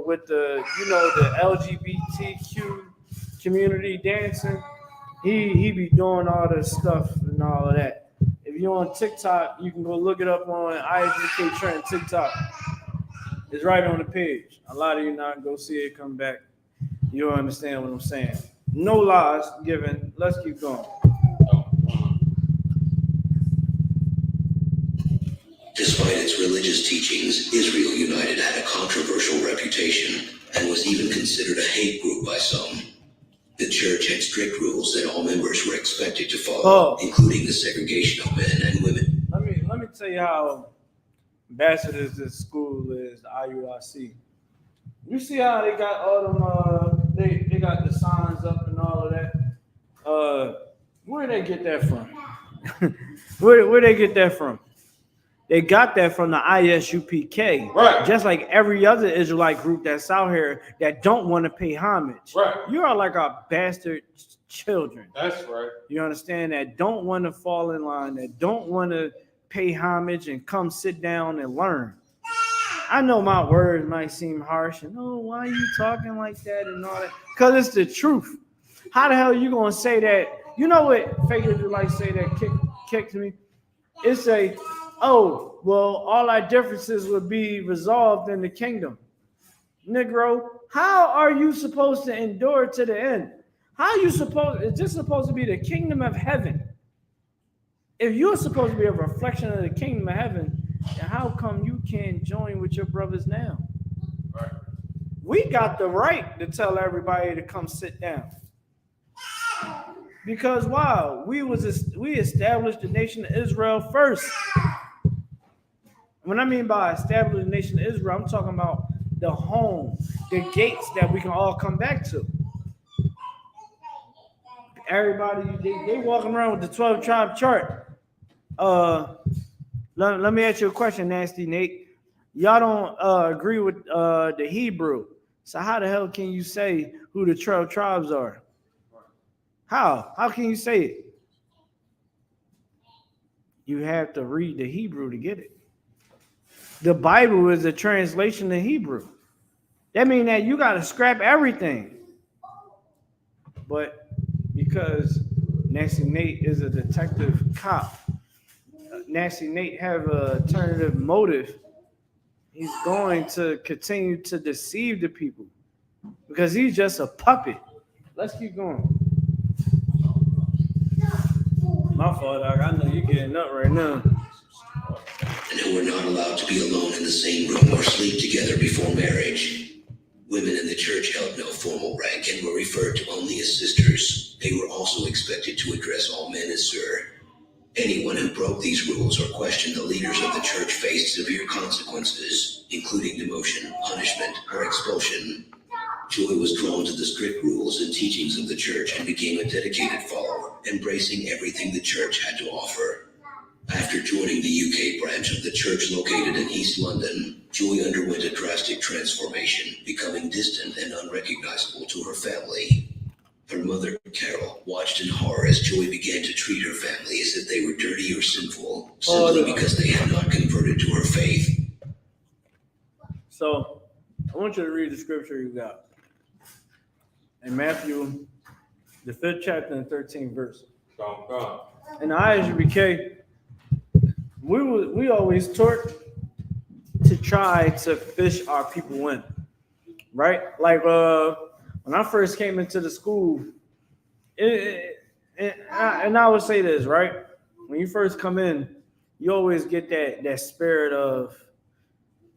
S1: With the LGBTQ community dancing, he be doing all this stuff and all of that. If you're on TikTok, you can go look it up on ISUPK Trend TikTok. It's right on the page. A lot of you not go see it come back. You'll understand what I'm saying. No lies given. Let's keep going.
S4: Despite its religious teachings, Israel United had a controversial reputation and was even considered a hate group by some. The church had strict rules that all members were expected to follow, including the segregation of men and women.
S1: Let me tell you how ambassadors this school is, the IUIC. You see how they got all them, they got the signs up and all of that? Where they get that from? Where they get that from? They got that from the ISUPK,
S2: right?
S1: Just like every other Israelite group that's out here that don't want to pay homage,
S2: right?
S1: You are like our bastard children.
S2: That's right.
S1: You understand that don't want to fall in line, that don't want to pay homage and come sit down and learn. I know my words might seem harsh, and why are you talking like that and all that? Because it's the truth. How the hell are you gonna say that? You know what fake Israelites say that kicked me? It's all our differences would be resolved in the kingdom. Negro, how are you supposed to endure to the end? Is this supposed to be the kingdom of heaven? If you're supposed to be a reflection of the kingdom of heaven, then how come you can't join with your brothers now?
S2: Right.
S1: We got the right to tell everybody to come sit down. Because we established the nation of Israel first. When I mean by establish the nation of Israel, I'm talking about the home, the gates that we can all come back to. Everybody, they walking around with the 12 tribe chart. Let me ask you a question, Nasty Nate. Y'all don't agree with the Hebrew. So how the hell can you say who the 12 tribes are? How? How can you say it? You have to read the Hebrew to get it. The Bible is a translation of Hebrew. That means that you got to scrap everything. But because Nasty Nate is a detective cop, Nasty Nate have an alternative motive. He's going to continue to deceive the people because he's just a puppet. Let's keep going. My fault, dog. I know you're getting up right now.
S4: And who were not allowed to be alone in the same room or sleep together before marriage. Women in the church held no formal rank and were referred to only as sisters. They were also expected to address all men as sir. Anyone who broke these rules or questioned the leaders of the church faced severe consequences, including demotion, punishment, or expulsion. Joy was drawn to the strict rules and teachings of the church and became a dedicated follower, embracing everything the church had to offer. After joining the UK branch of the church located in East London, Joy underwent a drastic transformation, becoming distant and unrecognizable to her family. Her mother, Carol, watched in horror as Joy began to treat her family as if they were dirty or sinful, simply because they had not converted to her faith.
S1: So, I want you to read the scripture you got. In Matthew, the 5th chapter and 13th verse. In the ISUPK, we always taught to try to fish our people in, right? Like when I first came into the school, and I would say this, right? When you first come in, you always get that spirit of,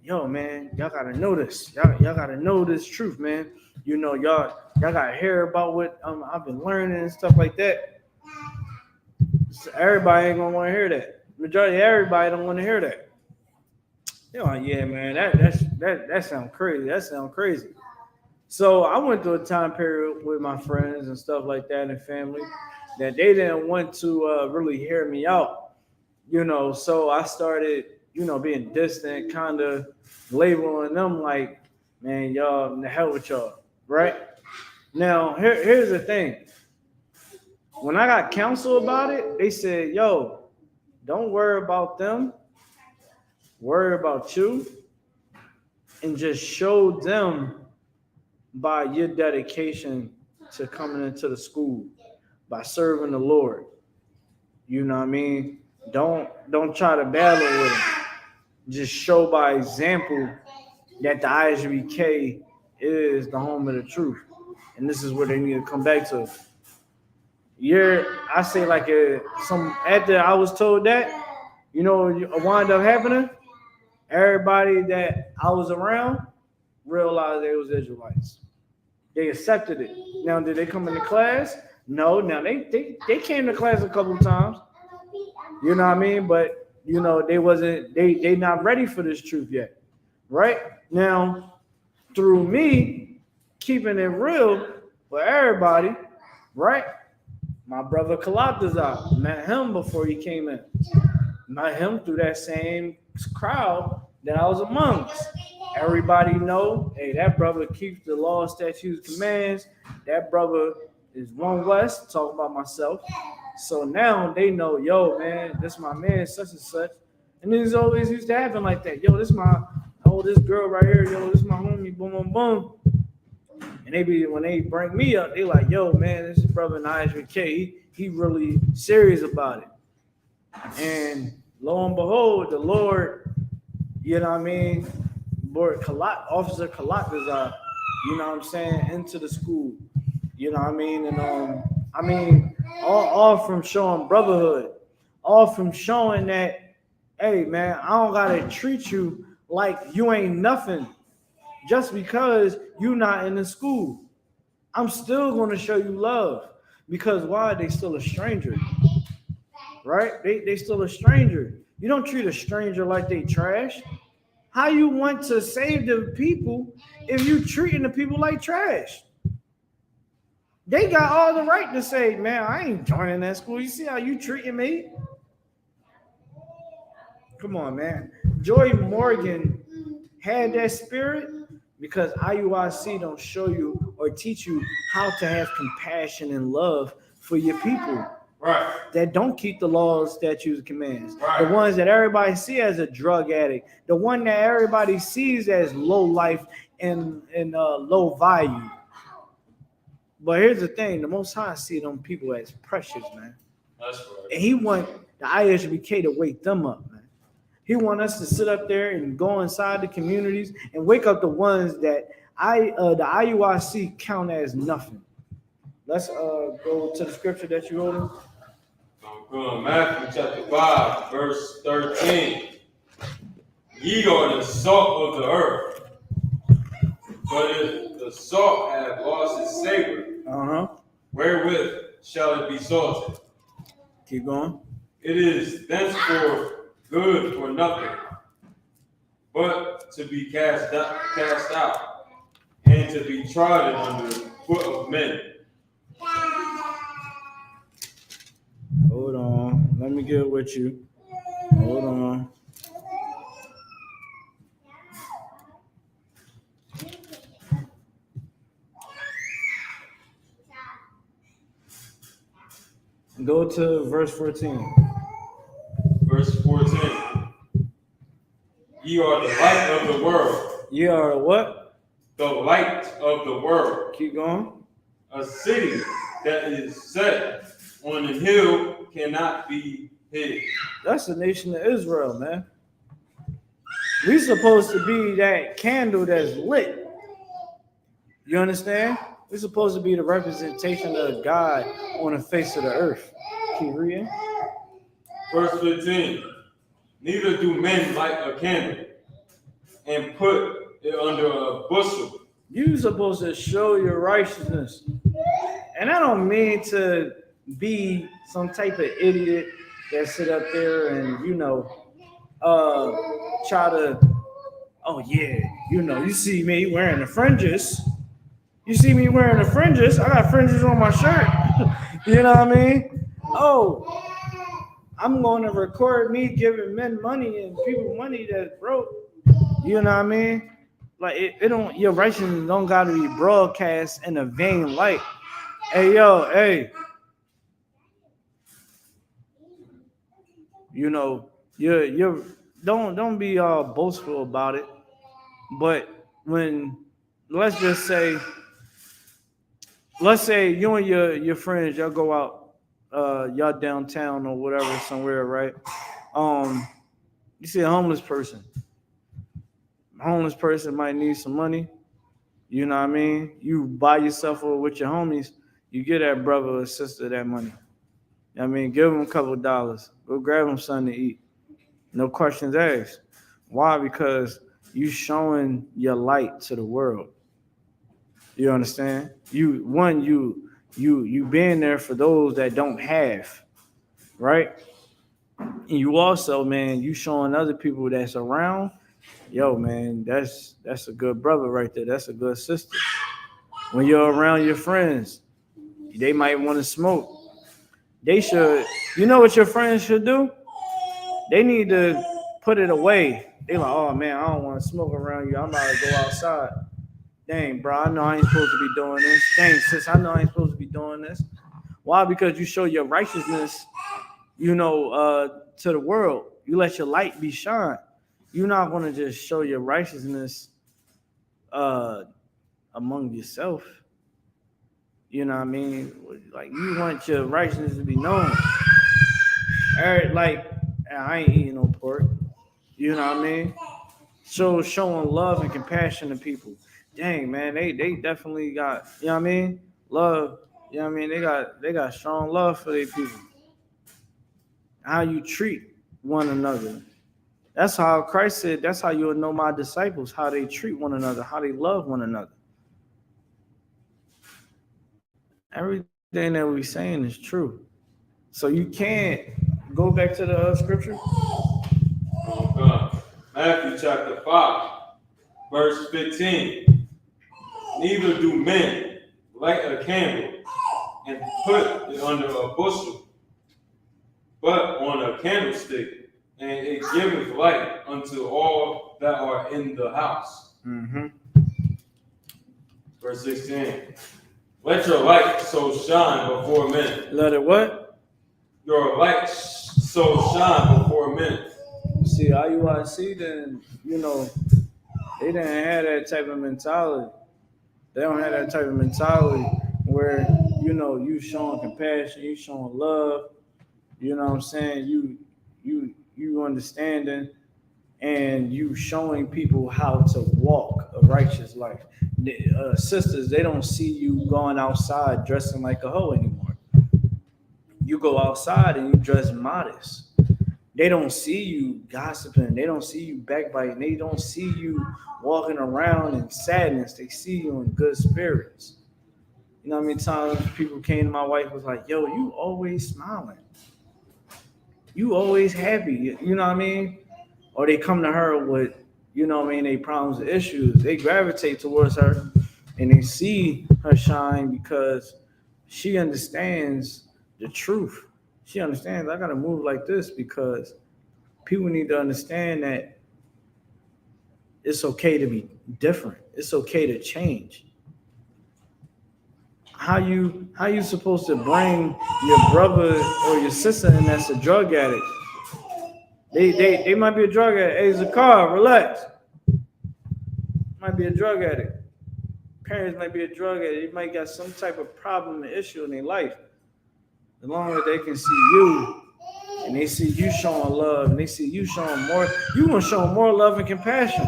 S1: yo, man, y'all gotta know this. Y'all gotta know this truth, man. You know, y'all gotta hear about what I've been learning and stuff like that. So everybody ain't gonna want to hear that. Majority of everybody don't want to hear that. You know, yeah, man, that sounds crazy. That sounds crazy. So I went through a time period with my friends and stuff like that and family that they didn't want to really hear me out. You know, so I started, being distant, kind of labeling them like, man, y'all, the hell with y'all, right? Now, here's the thing. When I got counsel about it, they said, yo, don't worry about them. Worry about you. And just show them by your dedication to coming into the school, by serving the Lord. You know what I mean? Don't try to battle with them. Just show by example that the ISUPK is the home of the truth. And this is where they need to come back to. I say like after I was told that, what wound up happening? Everybody that I was around realized they was Israelites. They accepted it. Now, did they come into class? No. Now they came to class a couple of times. You know what I mean? But they not ready for this truth yet. Right? Now, through me keeping it real for everybody, right? My brother Kalapazar, met him before he came in. Met him through that same crowd that I was amongst. Everybody know, hey, that brother keeps the law, statutes, commands. That brother is One West, talking about myself. So now they know, yo, man, this my man, such and such. And this always used to happen like that. Yo, this girl right here, yo, this my homie, boom, boom, boom. And when they bring me up, they like, yo, man, this is brother ISUPK. He really serious about it. And lo and behold, the Lord, you know what I mean, Officer Kalak you know what I'm saying, into the school. You know what I mean? And all from showing brotherhood, all from showing that, hey man, I don't gotta treat you like you ain't nothing just because you not in the school. I'm still gonna show you love. Because why? They still a stranger. Right? They still a stranger. You don't treat a stranger like they trash. How you want to save the people if you treating the people like trash? They got all the right to say, man, I ain't joining that school. You see how you treating me? Come on, man. Joy Morgan had that spirit because IUIC don't show you or teach you how to have compassion and love for your people
S2: Right.
S1: that don't keep the laws, statutes, and commands.
S2: Right.
S1: The ones that everybody see as a drug addict, the one that everybody sees as low life and low value. But here's the thing: the Most High see them people as precious, man.
S2: That's right.
S1: And He want the ISUPK to wake them up, man. He want us to sit up there and go inside the communities and wake up the ones that the IUIC count as nothing. Let's go to the scripture that you wrote in.
S2: I'm going Matthew chapter 5, verse 13. Ye are the salt of the earth. But if the salt have lost its savor, wherewith shall it be salted?
S1: Keep going.
S2: It is thenceforth good for nothing, but to be cast out, and to be trodden under the foot of men.
S1: Hold on. Let me get with you. Hold on. Go to verse 14.
S2: Verse 14. Ye are the light of the world.
S1: Ye are what?
S2: The light of the world.
S1: Keep going.
S2: A city that is set on a hill cannot be hid.
S1: That's the nation of Israel, man. We supposed to be that candle that's lit. You understand? We're supposed to be the representation of God on the face of the earth. Keep reading.
S2: Verse 15. Neither do men light a candle and put it under a bushel.
S1: You're supposed to show your righteousness. And I don't mean to be some type of idiot that sit up there and, try to, oh yeah, you see me wearing the fringes. You see me wearing the fringes. I got fringes on my shirt. You know what I mean? Oh, I'm going to record me giving men money and people money that's broke. You know what I mean? Like it don't, your righteousness don't got to be broadcast in a vain light. Hey, yo, hey. You're don't be all boastful about it. But when let's say you and your friends, y'all go out, y'all downtown or whatever somewhere, right? You see a homeless person. A homeless person might need some money. You know what I mean? You buy yourself or with your homies, you get that brother or sister that money. You know what I mean, give them a couple of dollars. Go grab them something to eat. No questions asked. Why? Because you showing your light to the world. You understand? You being there for those that don't have, right? And you also, man, you showing other people that's around. Yo, man, that's a good brother right there. That's a good sister. When you're around your friends, they might want to smoke. They should. You know what your friends should do? They need to put it away. They like, oh man, I don't want to smoke around you. I'm about to go outside. Dang, bro, I know I ain't supposed to be doing this. Dang, sis, I know I ain't supposed to be doing this. Why? Because you show your righteousness, to the world. You let your light be shine. You're not going to just show your righteousness among yourself. You know what I mean? Like, you want your righteousness to be known. Like, I ain't eating no pork. You know what I mean? So showing love and compassion to people. Dang, man, they definitely got, you know what I mean? Love, you know what I mean? They got strong love for their people. How you treat one another. That's how Christ said, that's how you'll know my disciples, how they treat one another, how they love one another. Everything that we're saying is true. So you can't go back to the scripture.
S2: Matthew chapter 5, verse 15. Neither do men light a candle and put it under a bushel, but on a candlestick, and it giveth light unto all that are in the house.
S1: Mm-hmm.
S2: Verse 16. Let your light so shine before men.
S1: Let it what?
S2: Your light so shine before men.
S1: See, IUIC, then, they didn't have that type of mentality. They don't have that type of mentality where, you showing compassion, you showing love, you know what I'm saying? You understanding, and you showing people how to walk a righteous life. Sisters, they don't see you going outside dressing like a hoe anymore. You go outside and you dress modest. They don't see you gossiping. They don't see you backbiting. They don't see you walking around in sadness. They see you in good spirits. You know how many times people came to my wife was like, yo, you always smiling. You always happy. You know what I mean? Or they come to her with, they problems and issues. They gravitate towards her and they see her shine because she understands the truth. She understands I gotta move like this because people need to understand that it's okay to be different. It's okay to change. How you supposed to bring your brother or your sister in that's a drug addict? They might be a drug addict. Hey, Zakar, relax. Might be a drug addict. Parents might be a drug addict. They might got some type of problem and issue in their life. As long as they can see you and they see you showing love and they see you showing more, you gonna show more love and compassion.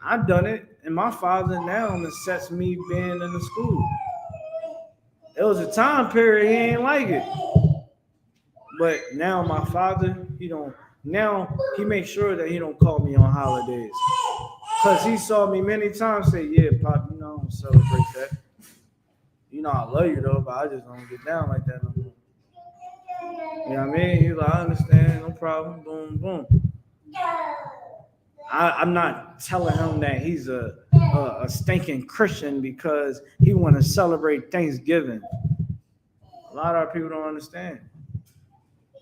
S1: I've done it, and my father now accepts me being in the school. It was a time period he ain't like it, but now my father, now he makes sure that he don't call me on holidays, cause he saw me many times say, "Yeah, Pop, I don't celebrate that. I love you though, but I just don't get down like that no more." You know what I mean? He's like, "I understand, no problem." Boom, boom. I'm not telling him that he's a stinking Christian because he want to celebrate Thanksgiving. A lot of our people don't understand.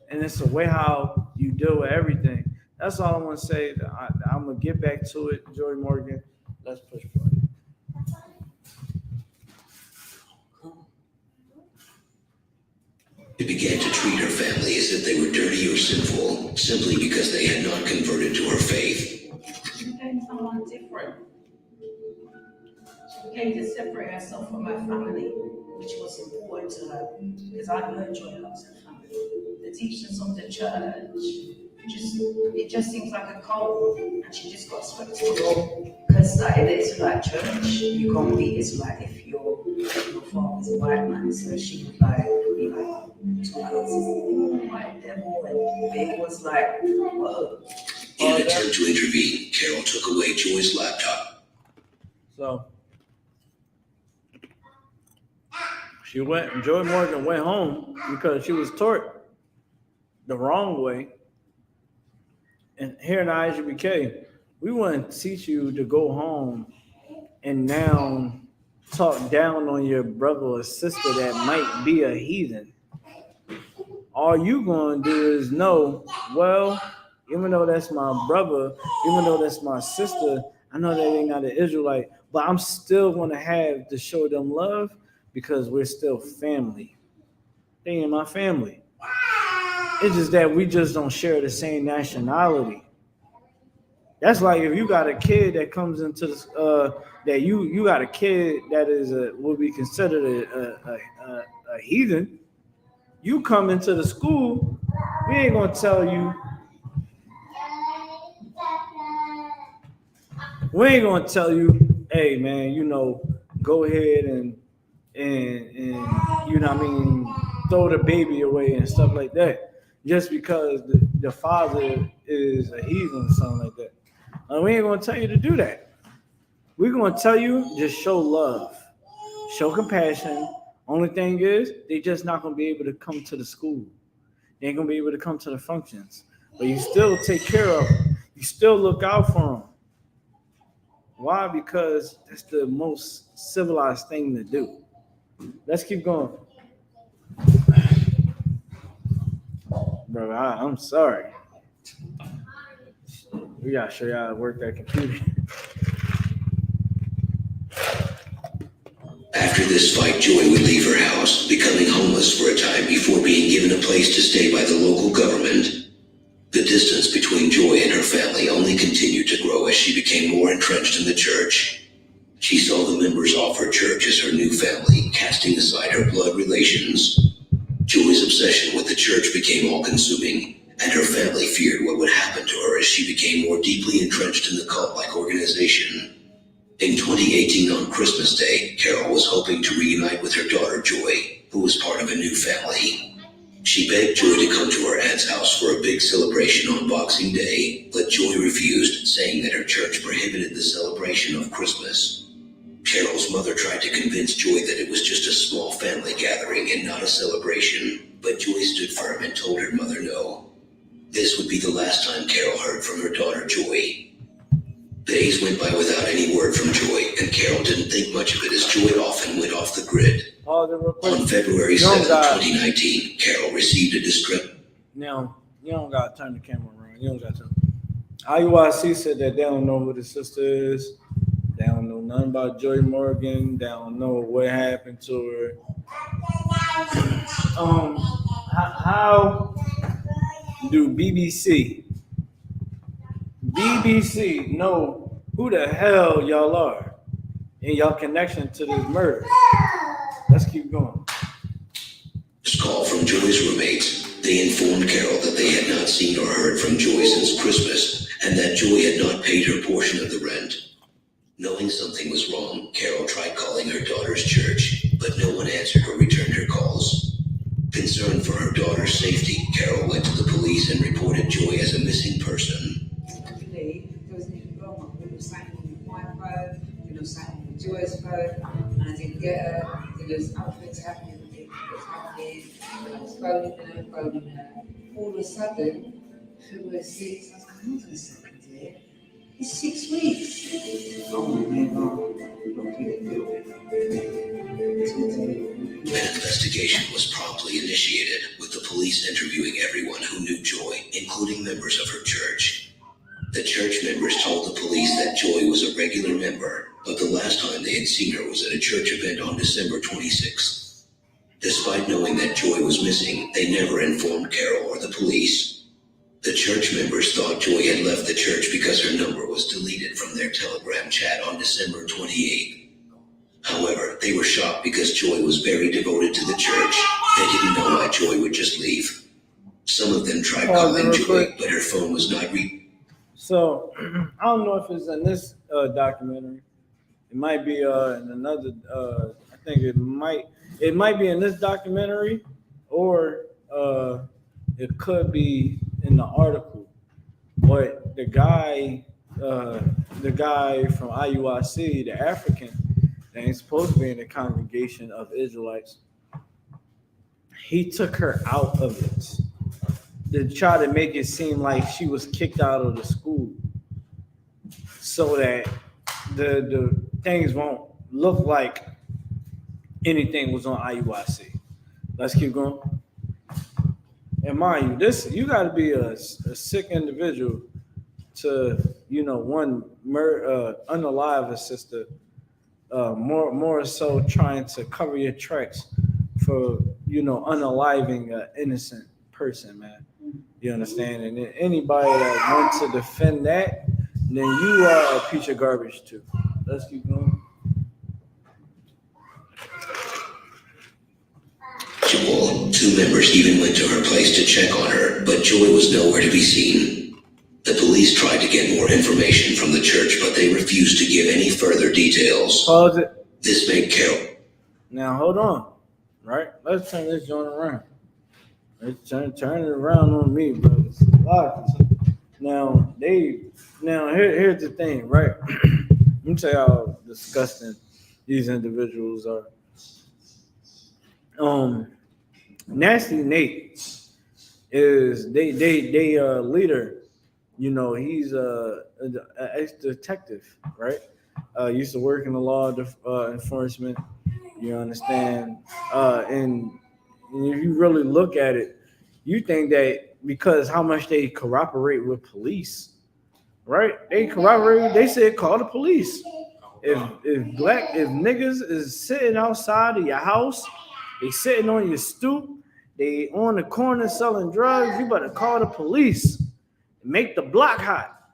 S1: And it's a way how you deal with everything. That's all I want to say. I'm going to get back to it. Joy Morgan, let's push for it.
S4: She began to treat her family as if they were dirty or sinful, simply because they had not converted to her faith.
S5: She became someone different. She began to separate herself from her family, which was important to her, because I know Joy loves her family. The teachings of the church, it just seems like a cult, and she just got swept away. Because in the Israelite church, you can't be Israelite if your father's a white man, so she would be like, white devil, and it was like, whoa.
S4: In an attempt to intervene, Carol took away Joy's laptop.
S1: So Joy Morgan went home because she was taught the wrong way. And here in ISUPK, we wouldn't teach you to go home and now talk down on your brother or sister that might be a heathen. All you gonna do is know, well, even though that's my brother, even though that's my sister, I know that they're not an Israelite, but I'm still gonna have to show them love because we're still family. They ain't my family. It's just that we just don't share the same nationality. That's like if you got a kid that comes into this, that you got a kid that is would be considered a heathen. You come into the school, we ain't gonna tell you. We ain't gonna tell you, hey man, go ahead and throw the baby away and stuff like that. Just because the father is a heathen or something like that. We ain't gonna tell you to do that. We're gonna tell you just show love, show compassion. Only thing is, they just not gonna be able to come to the school. They ain't gonna be able to come to the functions. But you still take care of them. You still look out for them. Why? Because that's the most civilized thing to do. Let's keep going. Bro, I'm sorry. We gotta show you how to work that computer.
S4: After this fight, Joy would leave her house, becoming homeless for a time before being given a place to stay by the local government. The distance between Joy and her family only continued to grow as she became more entrenched in the church. She saw the members of her church as her new family, casting aside her blood relations. Joy's obsession with the church became all-consuming, and her family feared what would happen to her as she became more deeply entrenched in the cult-like organization. In 2018, on Christmas Day, Carol was hoping to reunite with her daughter Joy, who was part of a new family. She begged Joy to come to her aunt's house for a big celebration on Boxing Day, but Joy refused, saying that her church prohibited the celebration of Christmas. Carol's mother tried to convince Joy that it was just a small family gathering and not a celebration, but Joy stood firm and told her mother no. This would be the last time Carol heard from her daughter Joy. Days went by without any word from Joy, and Carol didn't think much of it as Joy often went off the grid.
S1: Pause it real quick.
S4: On February 7, 2019, Carol received a discrepancy.
S1: Now, you don't gotta turn the camera around. You don't gotta turn. IUIC said that they don't know who the sister is. They don't know nothing about Joy Morgan. They don't know what happened to her. How do BBC know who the hell y'all are and y'all connection to this murder? Let's keep going.
S4: Call from Joy's roommates. They informed Carol that they had not seen or heard from Joy since Christmas, and that Joy had not paid her portion of the rent. Knowing something was wrong, Carol tried calling her daughter's church, but no one answered or returned her calls. Concerned for her daughter's safety, Carol went to the police and reported Joy as a missing person.
S6: There was nothing wrong. We were signing with my phone, we were signing with Joy's phone, and I didn't get her. There was other things happening with it. I was phoning her. All of a sudden, February 6th, I was like, hold on a second, dear. It's 6 weeks. Oh, man,
S4: An investigation was promptly initiated, with the police interviewing everyone who knew Joy, including members of her church. The church members told the police that Joy was a regular member, but the last time they had seen her was at a church event on December 26th. Despite knowing that Joy was missing, they never informed Carol or the police. The church members thought Joy had left the church because her number was deleted from their Telegram chat on December 28th. However, they were shocked because Joy was very devoted to the church. They didn't know why Joy would just leave. Some of them tried calling Joy, but her phone was not
S1: So, I don't know if it's in this documentary. It might be in another. I think it might be in this documentary, or it could be in the article. But the guy from IUIC, the African, that ain't supposed to be in the congregation of Israelites, he took her out of it to try to make it seem like she was kicked out of the school, so that the things won't look like anything was on IUIC. Let's keep going. And mind you, you got to be a sick individual to, unalive a sister. More so trying to cover your tracks for, unaliving an innocent person, man. You understand? And anybody that wants to defend that, then you are a piece of garbage too. Let's keep going.
S4: Two members even went to her place to check on her, but Joy was nowhere to be seen. The police tried to get more information from the church, but they refused to give any further details.
S1: Pause it.
S4: This made Carol.
S1: Now hold on, right? Let's turn this joint around. Let's turn it around on me, bro. It's a lot. Now here's the thing, right? Let me tell you how disgusting these individuals are. Nasty Nate is they leader. He's a ex-detective, right? Used to work in the law enforcement. You understand? And if you really look at it, you think that because how much they cooperate with police, right? They corroborate. They said call the police. If niggas is sitting outside of your house, they sitting on your stoop, they on the corner selling drugs, you better call the police. Make the block hot.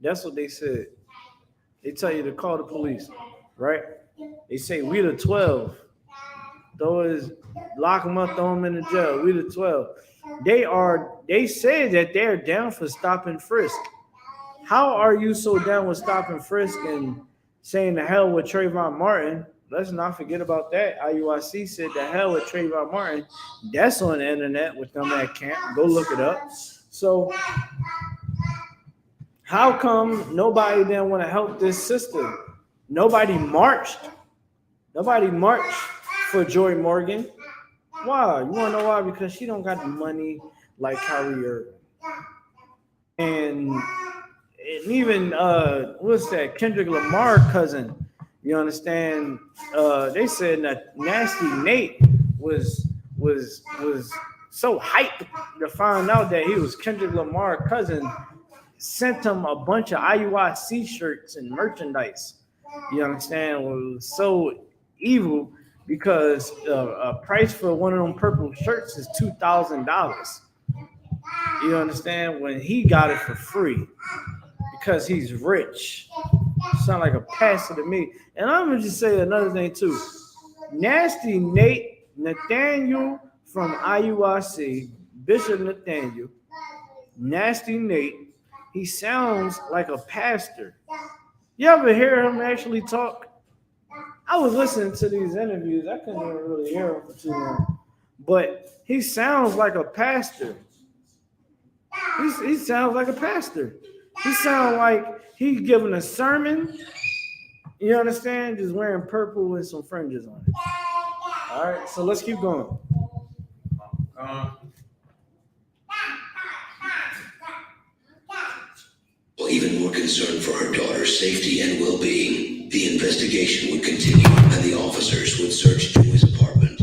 S1: That's what they said. They tell you to call the police, right? They say we the 12. Lock them up, throw them in the jail. We the 12. They say that they're down for stop and frisk. How are you so down with stop and frisk and saying the hell with Trayvon Martin? Let's not forget about that. IUIC said the hell with Trayvon Martin. That's on the internet with them at camp. Go look it up. So how come nobody didn't want to help this sister? Nobody marched. Nobody marched for Joy Morgan. Why? You want to know why? Because she don't got the money like Kyrie Irving. And even what's that? Kendrick Lamar cousin. You understand? They said that Nasty Nate was so hyped to find out that he was Kendrick Lamar cousin. Sent him a bunch of IUIC shirts and merchandise. You understand? It was so evil because a price for one of them purple shirts is $2,000. You understand? When he got it for free because he's rich. Sound like a pastor to me. And I'm gonna just say another thing too. Nasty Nate Nathaniel from IUIC, Bishop Nathaniel, Nasty Nate. He sounds like a pastor. You ever hear him actually talk? I was listening to these interviews. I couldn't even really hear him for too long. But he sounds like a pastor. He sounds like a pastor. He sounds like he's giving a sermon. You understand? Just wearing purple with some fringes on it. All right, so let's keep going.
S4: Even more concerned for her daughter's safety and well-being, the investigation would continue and the officers would search Joy's apartment.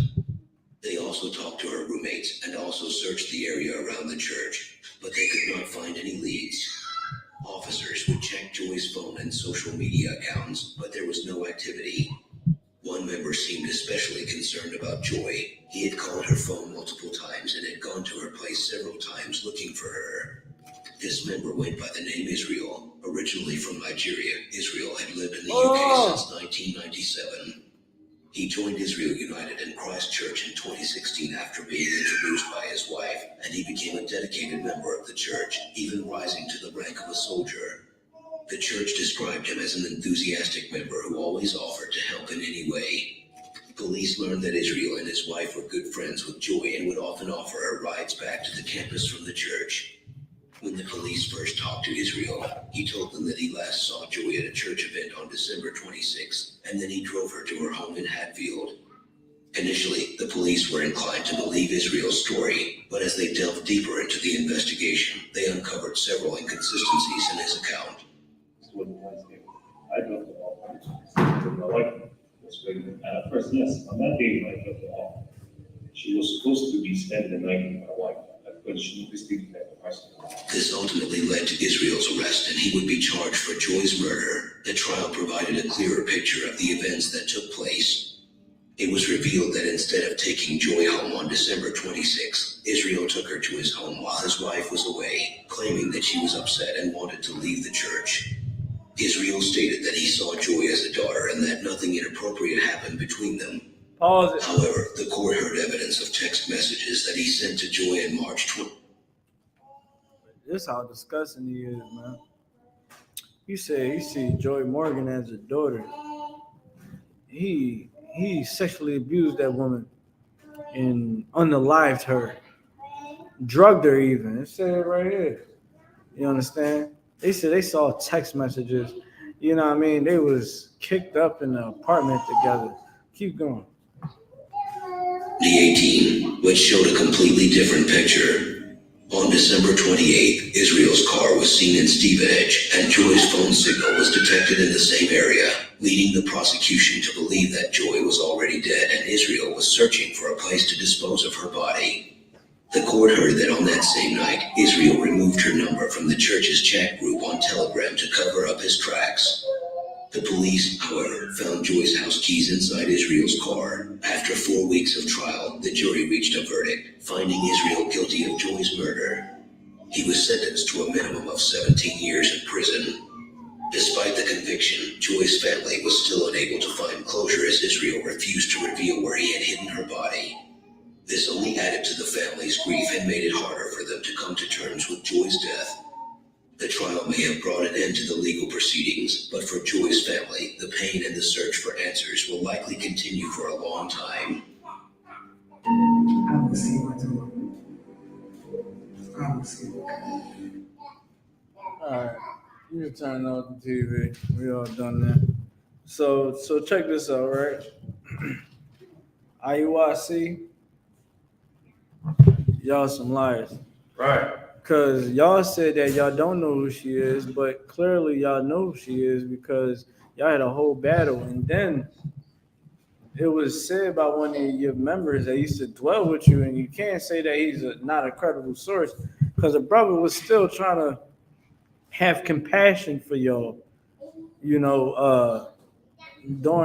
S4: They also talked to her roommates and also searched the area around the church, but they could not find any leads. Officers would check Joy's phone and social media accounts, but there was no activity. One member seemed especially concerned about Joy. He had called her phone multiple times and had gone to her place several times looking for her. This member went by the name Israel. Originally from Nigeria, Israel had lived in the UK since 1997. He joined Israel United in Christchurch in 2016 after being introduced by his wife, and he became a dedicated member of the church, even rising to the rank of a soldier. The church described him as an enthusiastic member who always offered to help in any way. Police learned that Israel and his wife were good friends with Joy and would often offer her rides back to the campus from the church. When the police first talked to Israel, he told them that he last saw Joy at a church event on December 26th, and then he drove her to her home in Hatfield. Initially, the police were inclined to believe Israel's story, but as they delved deeper into the investigation, they uncovered several inconsistencies in his account.
S7: I dropped her off. My wife was pregnant. And at first, yes, on that day when I dropped her off, she was supposed to be spending the night with my wife. But she received that person.
S4: This ultimately led to Israel's arrest, and he would be charged for Joy's murder. The trial provided a clearer picture of the events that took place. It was revealed that instead of taking Joy home on December 26th, Israel took her to his home while his wife was away, claiming that she was upset and wanted to leave the church. Israel stated that he saw Joy as a daughter and that nothing inappropriate happened between them. However, the court heard evidence of text messages that he sent to Joy in March 20.
S1: This how disgusting he is, man. He said he see Joy Morgan as a daughter. He sexually abused that woman and unalived her, drugged her even. It said it right here. You understand? They said they saw text messages. You know what I mean? They was kicked up in the apartment together. Keep going.
S4: 2018, which showed a completely different picture. On December 28th, Israel's car was seen in Stevenage, and Joy's phone signal was detected in the same area, leading the prosecution to believe that Joy was already dead and Israel was searching for a place to dispose of her body. The court heard that on that same night, Israel removed her number from the church's chat group on Telegram to cover up his tracks. The police, however, found Joy's house keys inside Israel's car. After 4 weeks of trial, the jury reached a verdict, finding Israel guilty of Joy's murder. He was sentenced to a minimum of 17 years in prison. Despite the conviction, Joy's family was still unable to find closure as Israel refused to reveal where he had hidden her body. This only added to the family's grief and made it harder for them to come to terms with Joy's death. The trial may have brought an end to the legal proceedings, but for Joy's family, the pain and the search for answers will likely continue for a long time.
S6: I will see what to do. I will see what to do.
S1: Alright, you can turn off the TV. We all done that. So check this out, right? IUIC, y'all some liars.
S2: Right.
S1: Cause y'all said that y'all don't know who she is, but clearly y'all know who she is because y'all had a whole battle. And then it was said about one of your members that used to dwell with you, and you can't say that he's not a credible source because the brother was still trying to have compassion for y'all, during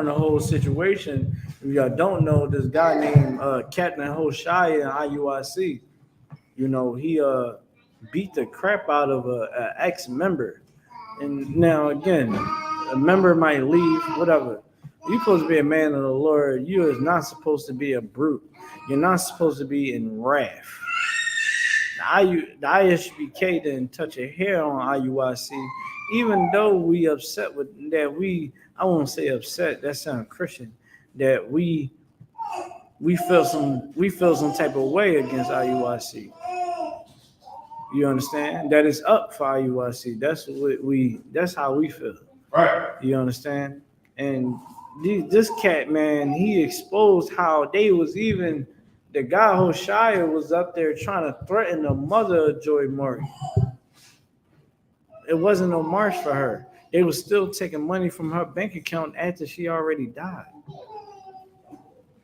S1: the whole situation. If y'all don't know, this guy named Captain Hoshaya in IUIC, he beat the crap out of a ex-member. And now again, a member might leave, whatever. You're supposed to be a man of the Lord. You is not supposed to be a brute. You're not supposed to be in wrath. The ISUPK didn't touch a hair on IUIC, even though we upset with that. I won't say upset. That sounds Christian. That we feel some type of way against IUIC. You understand? That is up for IUIC. That's how we feel.
S2: Right.
S1: You understand? And this cat, man, he exposed how they was even, the guy Hoshaya was up there trying to threaten the mother of Joy Morgan. It wasn't no march for her. They was still taking money from her bank account after she already died.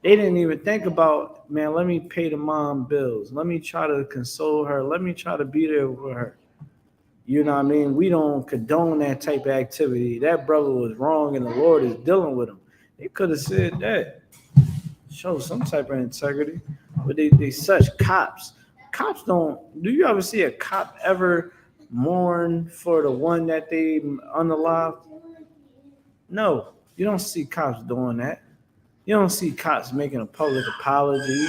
S1: They didn't even think about, man, let me pay the mom bills. Let me try to console her. Let me try to be there for her. You know what I mean? We don't condone that type of activity. That brother was wrong and the Lord is dealing with him. They could have said that. Show some type of integrity. But they such cops. Cops don't, do you ever see a cop ever mourn for the one that they unalived? No, you don't see cops doing that. You don't see cops making a public apology,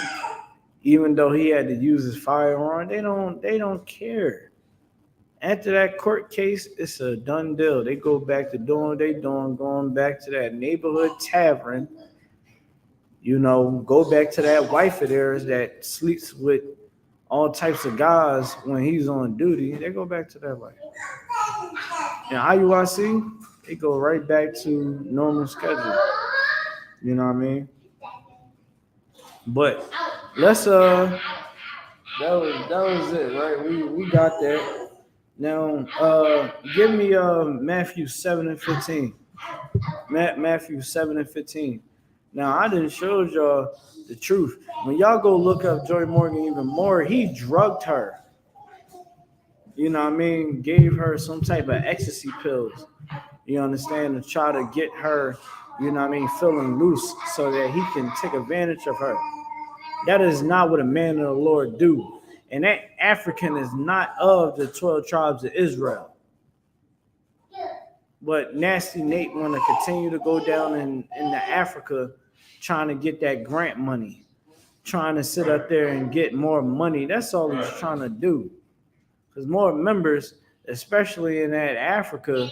S1: even though he had to use his firearm. They don't care. After that court case, it's a done deal. They go back to doing what they doing, going back to that neighborhood tavern. Go back to that wife of theirs that sleeps with all types of guys when he's on duty. They go back to that life. And IUIC, they go right back to normal schedule. You know what I mean? But let's that was it, right? We got that. Now give me Matthew 7 and 15. Matthew 7 and 15. Now I didn't show y'all the truth. When y'all go look up Joy Morgan even more, he drugged her. You know what I mean? Gave her some type of ecstasy pills. You understand? To try to get her, feeling loose so that he can take advantage of her. That is not what a man of the Lord do. And that African is not of the 12 tribes of Israel. But Nasty Nate want to continue to go down in Africa trying to get that grant money, trying to sit up there and get more money. That's all he's trying to do. Because more members, especially in that Africa,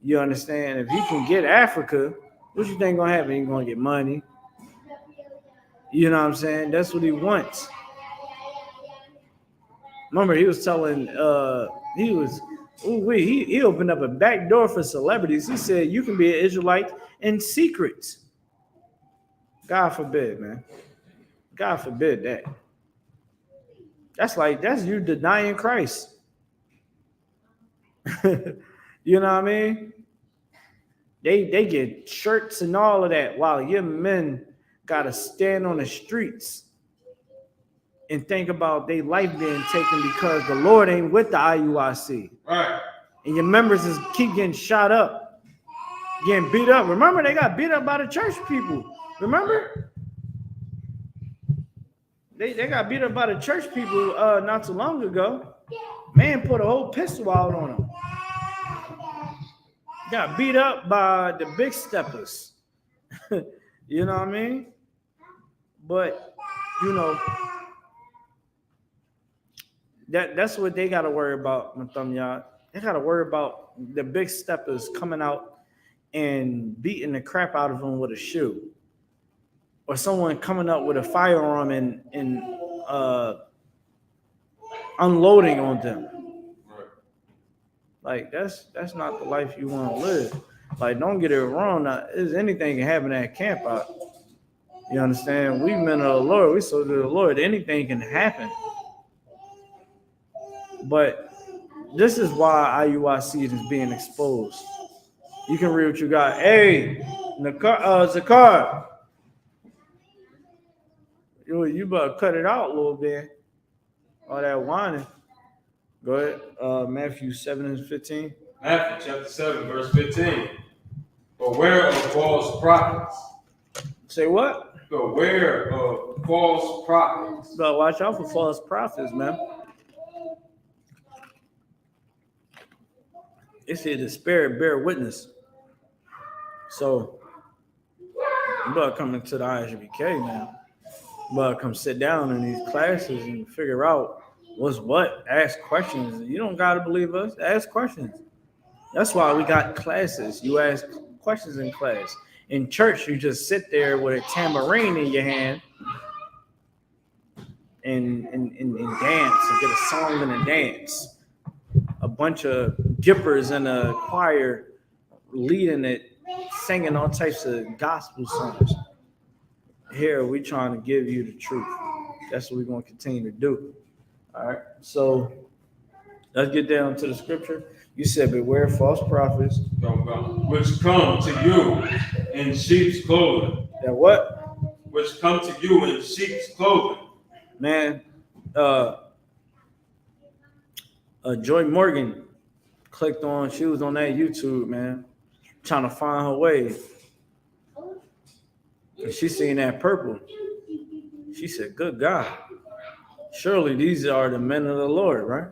S1: you understand, if he can get Africa, what you think gonna happen? He's gonna get money. You know what I'm saying? That's what he wants. Remember, he was telling, he opened up a back door for celebrities. He said, you can be an Israelite in secret. God forbid, man. God forbid that. That's you denying Christ. You know what I mean? They get shirts and all of that while your men gotta stand on the streets. and think about their life being taken because the Lord ain't with the IUIC.
S2: Right.
S1: And your members is keep getting shot up, getting beat up. Remember, they got beat up by the church people. Remember? They got beat up by the church people not too long ago. Man put a whole pistol out on them. Got beat up by the big steppers. You know what I mean? But, you know, that's what they got to worry about, Mathumyad. They got to worry about the big steppers coming out and beating the crap out of them with a shoe. Or someone coming up with a firearm and unloading on them. Like, that's not the life you want to live. Like, don't get it wrong. Now, anything can happen at camp out. You understand? We men of the Lord. We so to the Lord. Anything can happen. But this is why IUIC is being exposed. You can read what you got. Hey, Zakar. You better cut it out a little bit. All that whining. Go ahead. Matthew 7:15.
S2: Matthew chapter 7, verse 15. Beware of false prophets.
S1: Say what?
S2: Beware of false prophets.
S1: But watch out for false prophets, man. It said the spirit bear witness. So you better come into the ISUPK, man. You better come sit down in these classes and figure out what's what. Ask questions. You don't gotta believe us. Ask questions. That's why we got classes. You ask questions in class. In church, you just sit there with a tambourine in your hand and dance and get a song and a dance. A bunch of gippers in a choir leading it, singing all types of gospel songs. Here, we trying to give you the truth. That's what we're going to continue to do. All right, so let's get down to the scripture. You said, beware false prophets.
S2: Which come to you in sheep's clothing.
S1: That what?
S2: Which come to you in sheep's clothing.
S1: Man, Joy Morgan clicked on, she was on that YouTube, man, trying to find her way. And she seen that purple. She said, good God, surely these are the men of the Lord, right?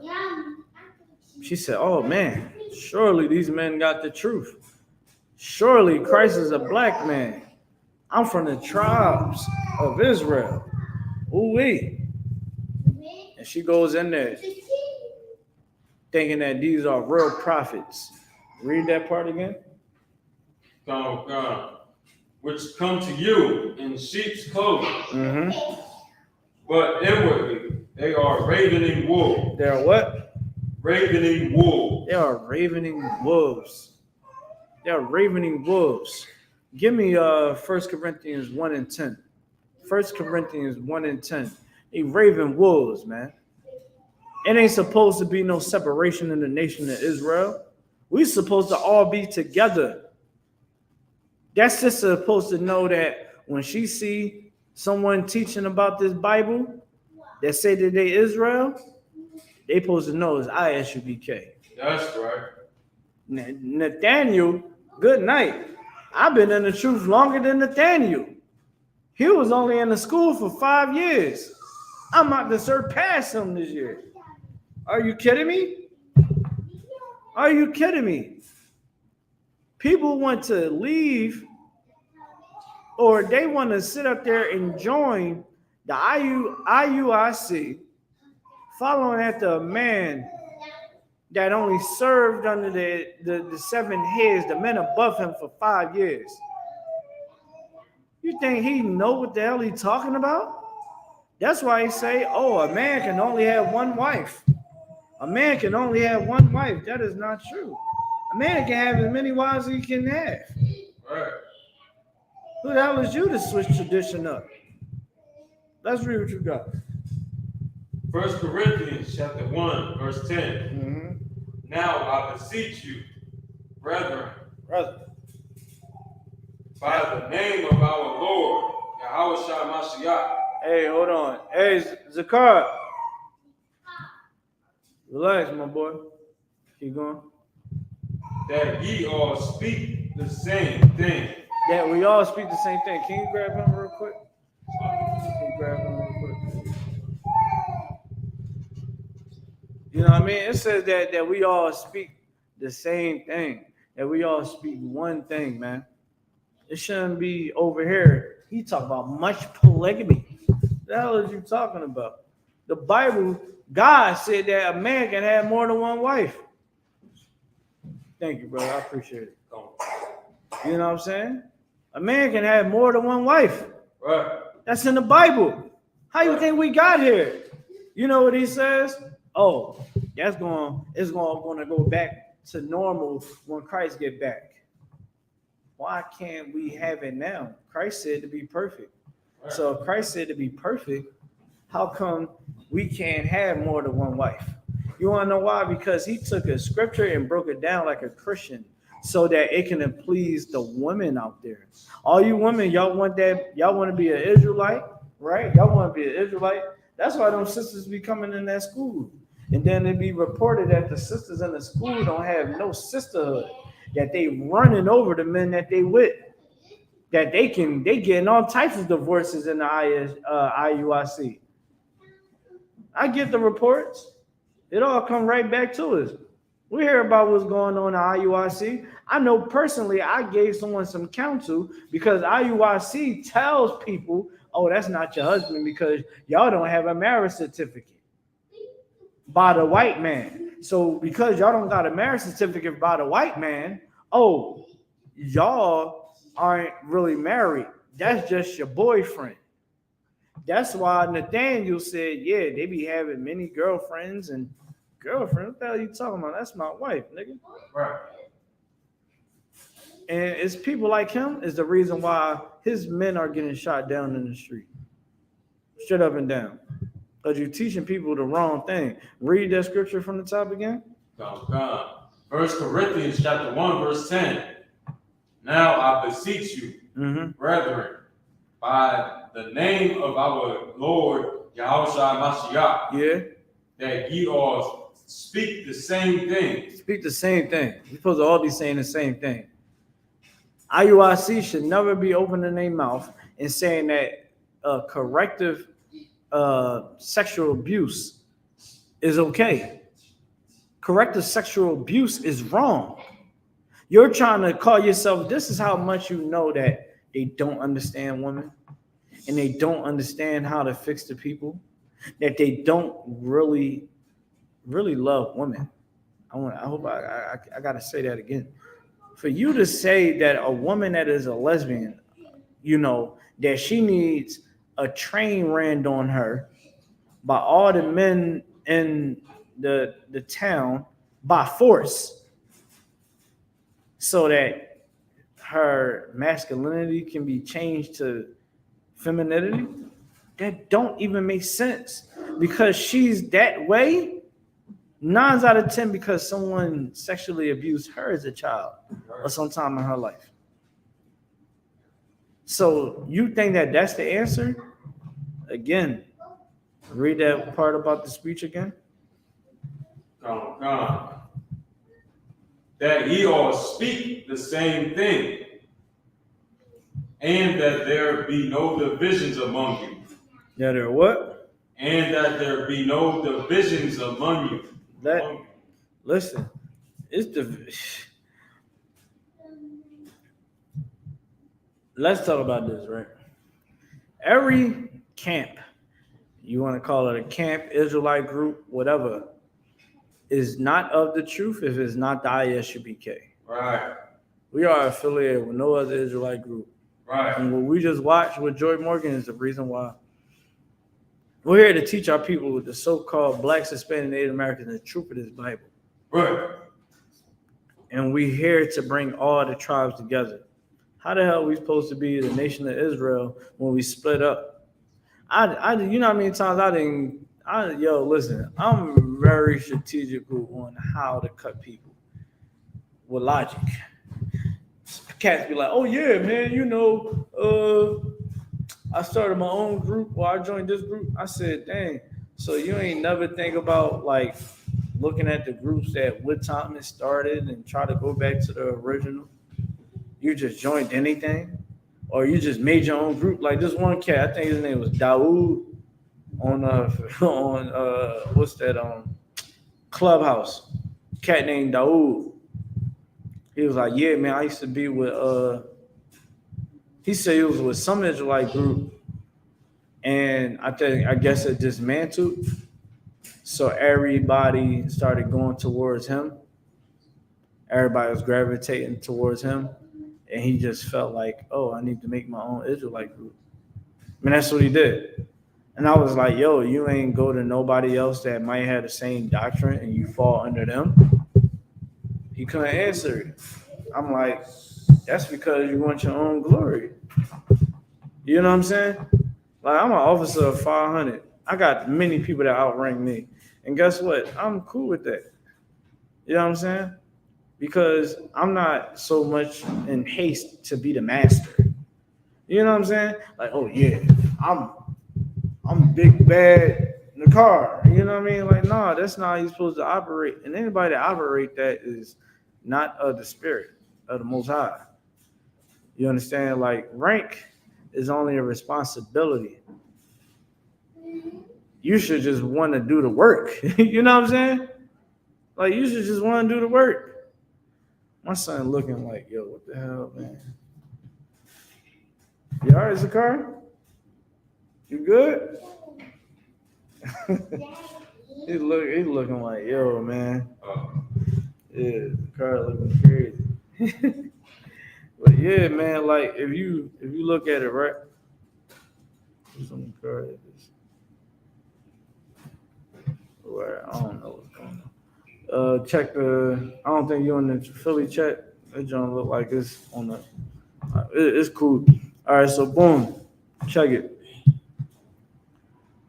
S1: She said, oh man, surely these men got the truth. Surely Christ is a black man. I'm from the tribes of Israel. Ooh-wee. And she goes in there thinking that these are real prophets. Read that part again.
S2: Which come to you in sheep's clothing.
S1: Mm-hmm.
S2: But inwardly, they are ravening wolves.
S1: They are what?
S2: Ravening wolves.
S1: They are ravening wolves. They are ravening wolves. Give me 1 Corinthians 1 and 10. 1 Corinthians 1 and 10. They raven wolves, man. It ain't supposed to be no separation in the nation of Israel. We supposed to all be together. That's just supposed to know that when she see someone teaching about this Bible that say that they Israel, they supposed to know it's ISUPK.
S2: That's right.
S1: Nathaniel, good night. I've been in the truth longer than Nathaniel. He was only in the school for 5 years. I'm about to surpass him this year. Are you kidding me? Are you kidding me? People want to leave or they want to sit up there and join the IUIC, following after a man that only served under the 7 heads, the men above him for 5 years. You think he know what the hell he's talking about? That's why he say, oh, a man can only have one wife. A man can only have one wife. That is not true. A man can have as many wives as he can have.
S2: Right.
S1: Who the hell is you to switch tradition up? Let's read what you got.
S2: 1 Corinthians chapter 1, verse 10.
S1: Mm-hmm.
S2: Now I beseech you, brethren,
S1: Brother.
S2: by the name of our Lord, Yahushua Mashiach,
S1: Hey, hold on. Hey, Zakar. Relax, my boy. Keep going.
S2: That ye all speak the same thing.
S1: That we all speak the same thing. Can you grab him real quick? Can you grab him real quick? You know what I mean? It says that we all speak the same thing. That we all speak one thing, man. It shouldn't be over here. He talk about much polygamy. What the hell is you talking about? The Bible, God said that a man can have more than one wife. Thank you, brother. I appreciate it. You know what I'm saying? A man can have more than one wife.
S2: Right.
S1: That's in the Bible. How you think we got here? You know what he says? Oh, it's going to go back to normal when Christ get back. Why can't we have it now? Christ said to be perfect.
S2: Right.
S1: So if Christ said to be perfect, how come we can't have more than one wife? You want to know why? Because he took a scripture and broke it down like a Christian so that it can please the women out there. All you women, y'all want to be an Israelite, right? Y'all want to be an Israelite. That's why them sisters be coming in that school. And then it be reported that the sisters in the school don't have no sisterhood, that they running over the men that they with, that they getting all types of divorces in the IUIC. I get the reports. It all come right back to us. We hear about what's going on in IUIC. I know personally I gave someone some counsel because IUIC tells people, oh, that's not your husband because y'all don't have a marriage certificate by the white man. So because y'all don't got a marriage certificate by the white man, oh, y'all aren't really married. That's just your boyfriend. That's why Nathaniel said, yeah, they be having many girlfriends and girlfriend. What the hell are you talking about? That's my wife, nigga.
S2: Right.
S1: And it's people like him is the reason why his men are getting shot down in the street. Straight up and down. Because you're teaching people the wrong thing. Read that scripture from the top again.
S2: God. 1 Corinthians chapter 1, verse 10. Now I beseech you, brethren, by the name of our Lord Yahushua Mashiach,
S1: Yeah.
S2: that ye all speak the same thing.
S1: Speak the same thing. You're supposed to all be saying the same thing. IUIC should never be opening their mouth and saying that corrective sexual abuse is okay. Corrective sexual abuse is wrong. You're trying to call yourself, this is how much you know that they don't understand women and they don't understand how to fix the people, that they don't really love women. I hope I got to say that again. For you to say that a woman that is a lesbian, you know, that she needs a train ran on her by all the men in the town by force so that her masculinity can be changed to femininity, that don't even make sense because she's that way 9 out of 10 because someone sexually abused her as a child or sometime in her life. So you think that that's the answer? Again, read that part about the speech again.
S2: Come. That ye all speak the same thing, and that there be no divisions among you.
S1: Yeah, there what?
S2: And that there be no divisions among you.
S1: Listen, let's talk about this, right? Every camp, you want to call it a camp, Israelite group, whatever, is not of the truth if it's not the ISUPK.
S2: Right.
S1: We are affiliated with no other Israelite group.
S2: Right.
S1: And what we just watched with Joy Morgan is the reason why. We're here to teach our people with the so-called Blacks, Hispanic, Native Americans the truth of this Bible.
S2: Right.
S1: And we're here to bring all the tribes together. How the hell are we supposed to be the nation of Israel when we split up? You know how many times listen, I'm very strategical on how to cut people with logic. Cats be like, oh yeah, man, you know, I started my own group, or I joined this group. I said, dang, so you ain't never think about like looking at the groups that what time it started and try to go back to the original? You just joined anything? Or you just made your own group? Like this one cat, I think his name was Daoud on on what's that Clubhouse. Cat named Daoud. He was like, yeah, man, I used to be with he said he was with some Israelite group, and I guess it dismantled. So everybody started going towards him. Everybody was gravitating towards him, and he just felt like, oh, I need to make my own Israelite group. I mean, that's what he did. And I was like, yo, you ain't go to nobody else that might have the same doctrine and you fall under them. He couldn't answer it. I'm like, that's because you want your own glory. You know what I'm saying? Like, I'm an officer of 500. I got many people that outrank me. And guess what? I'm cool with that. You know what I'm saying? Because I'm not so much in haste to be the master. You know what I'm saying? Like, oh yeah, I'm big bad in the car. You know what I mean? Like, no, that's not how you're supposed to operate. And anybody that operate that is not of the spirit of the Most High. You understand? Like, rank is only a responsibility. You should just want to do the work. You know what I'm saying? Like, you should just want to do the work. My son looking like, yo, what the hell, man? You all right, Zakar? You good? He's looking like, yo, man. Yeah, Zakar looking crazy. But yeah, man, like if you look at it, right? Some card is where I don't know what's going on. Check the. I don't think you're in the Philly chat. That don't look like it's on the. It's cool. All right, so boom, check it.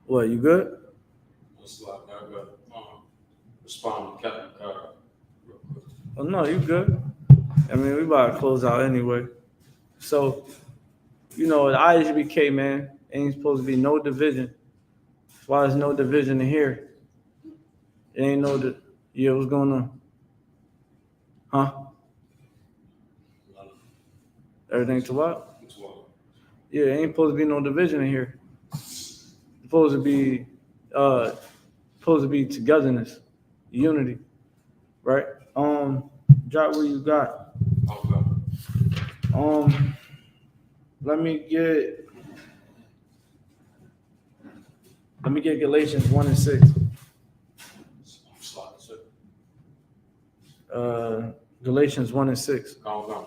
S1: What, you good?
S2: Looks like I got respond to Captain Carter real quick.
S1: Oh no, you good. I mean, we about to close out anyway. So, you know, the ISUPK, man, ain't supposed to be no division. That's why there's no division in here. It ain't no, yeah, what's going on? Huh? Everything to what?
S2: It's what?
S1: Yeah, it ain't supposed to be no division in here. It's supposed to be togetherness, unity, right? Drop what you got.
S2: Okay.
S1: Let me get Galatians 1 and 6.
S2: Slide six.
S1: Galatians 1 and 6.
S2: Calm down.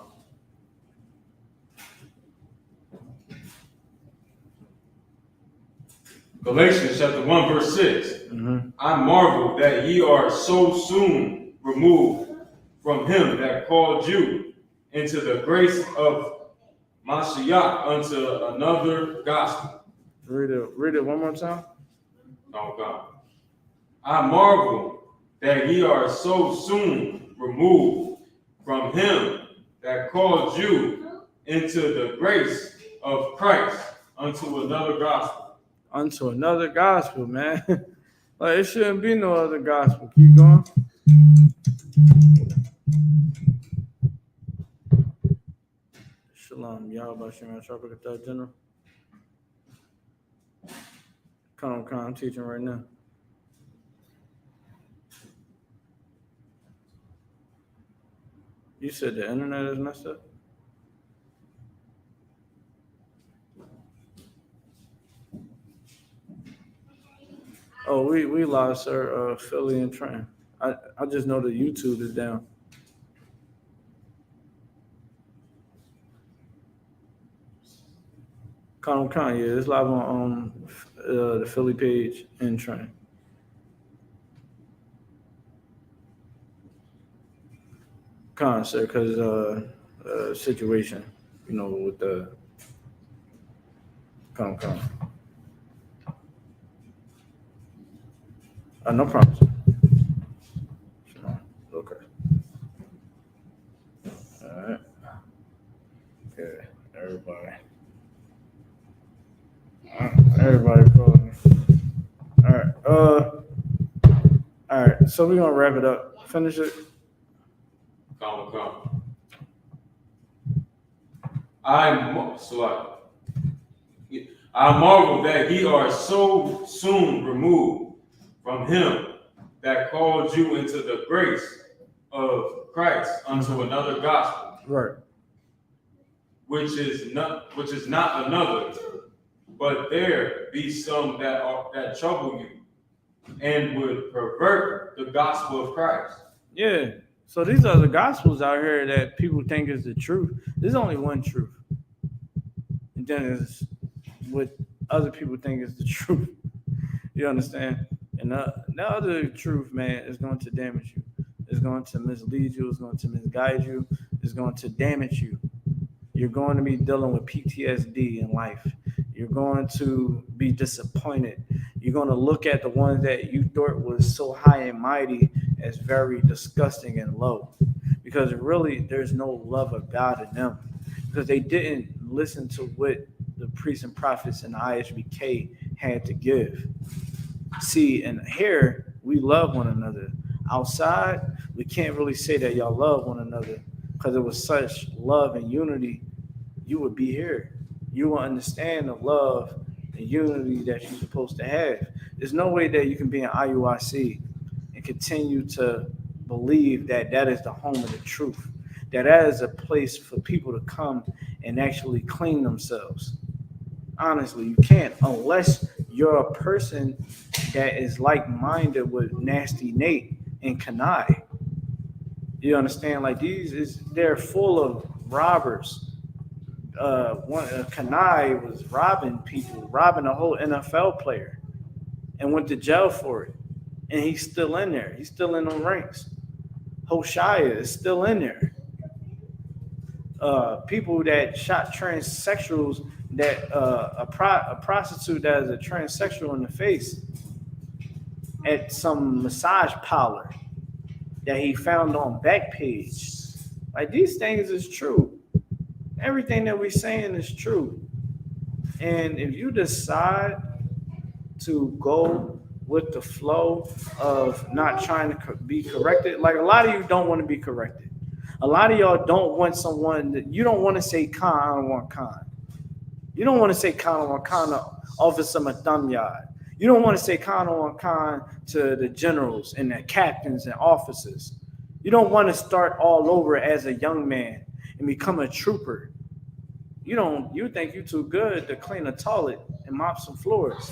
S2: Galatians chapter 1, verse 6.
S1: Mm-hmm.
S2: I marvel that ye are so soon removed from him that called you into the grace of Mashiach unto another gospel.
S1: Read it one more time.
S2: Oh God. I marvel that ye are so soon removed from him that called you into the grace of Christ unto another gospel.
S1: Unto another gospel, man. Like, it shouldn't be no other gospel. Keep going. Shalom. Yahweh Shem Shabbat General. Come, I'm teaching right now. You said the internet is messed up? Oh, we lost our Philly and Trenton. I just know that YouTube is down. Con, yeah, it's live on the Philly page in Trenton. Con, sir, because situation, you know, with the con. No problem. Okay. All right. Okay, everybody. Everybody following me. All right. All right. So we're gonna wrap it up. Finish it.
S2: Come. I marvel that ye are so soon removed from him that called you into the grace of Christ unto another gospel,
S1: Right.
S2: which is not another, but there be some that trouble you and would pervert the gospel of Christ.
S1: Yeah. So these are the gospels out here that people think is the truth. There's only one truth. And then there's what other people think is the truth. You understand? And the other truth, man, is going to damage you. It's going to mislead you. It's going to misguide you. It's going to damage you. You're going to be dealing with PTSD in life. You're going to be disappointed. You're going to look at the ones that you thought was so high and mighty as very disgusting and low. Because really, there's no love of God in them. Because they didn't listen to what the priests and prophets in the ISUPK had to give. See, and here, we love one another. Outside, we can't really say that y'all love one another. Because it was such love and unity, you would be here. You will understand the love and unity that you're supposed to have. There's no way that you can be in IUIC and continue to believe that that is the home of the truth, that is a place for people to come and actually clean themselves. Honestly, you can't unless you're a person that is like-minded with Nasty Nate and Kanai. You understand? Like they're full of robbers. Kanai was robbing people, robbing a whole NFL player, and went to jail for it. And he's still in there. He's still in them ranks. Hoshaya is still in there. People that shot transsexuals, that a prostitute that is a transsexual in the face at some massage parlor that he found on Backpage. Like these things is true. Everything that we're saying is true. And if you decide to go with the flow of not trying to be corrected, like a lot of you don't want to be corrected. A lot of y'all don't want someone that you don't want to say Khan, I don't want Khan. You don't want to say Khan, I want Khan to Officer Mathanyad. You don't want to say Khan, I want Khan to the generals and the captains and officers. You don't want to start all over as a young man and become a trooper. You think you're too good to clean a toilet and mop some floors.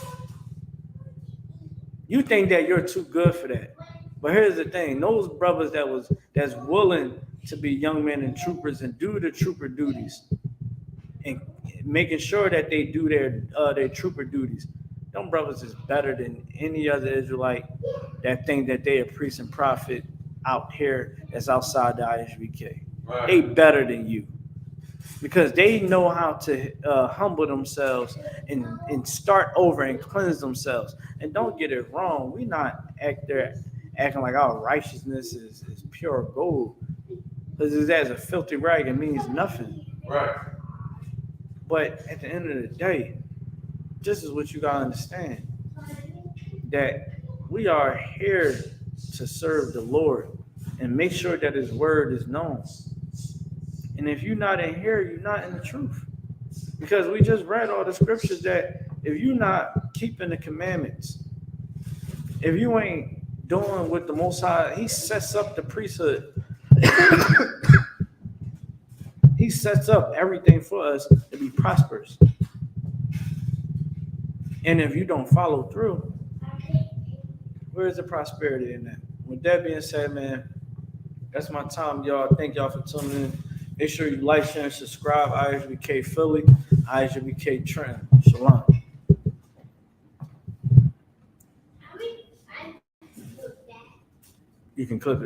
S1: You think that you're too good for that. But here's the thing, those brothers that's willing to be young men and troopers and do the trooper duties and making sure that they do their trooper duties, them brothers is better than any other Israelite that think that they a priest and prophet out here that's outside the ISUPK.
S2: Right.
S1: They better than you. Because they know how to humble themselves and start over and cleanse themselves. And don't get it wrong, we not acting like our righteousness is pure gold. Because it's as a filthy rag, it means nothing.
S2: Right.
S1: But at the end of the day, this is what you gotta understand. That we are here to serve the Lord and make sure that his word is known. And if you're not in here, you're not in the truth. Because we just read all the scriptures that if you're not keeping the commandments, if you ain't doing what the Most High, he sets up the priesthood. He sets up everything for us to be prosperous. And if you don't follow through, where's the prosperity in that? With that being said, man, that's my time, y'all. Thank y'all for tuning in. Make sure you like, share, and subscribe. ISUPK Philly, ISUPK Trenton. Shalom. You can clip it.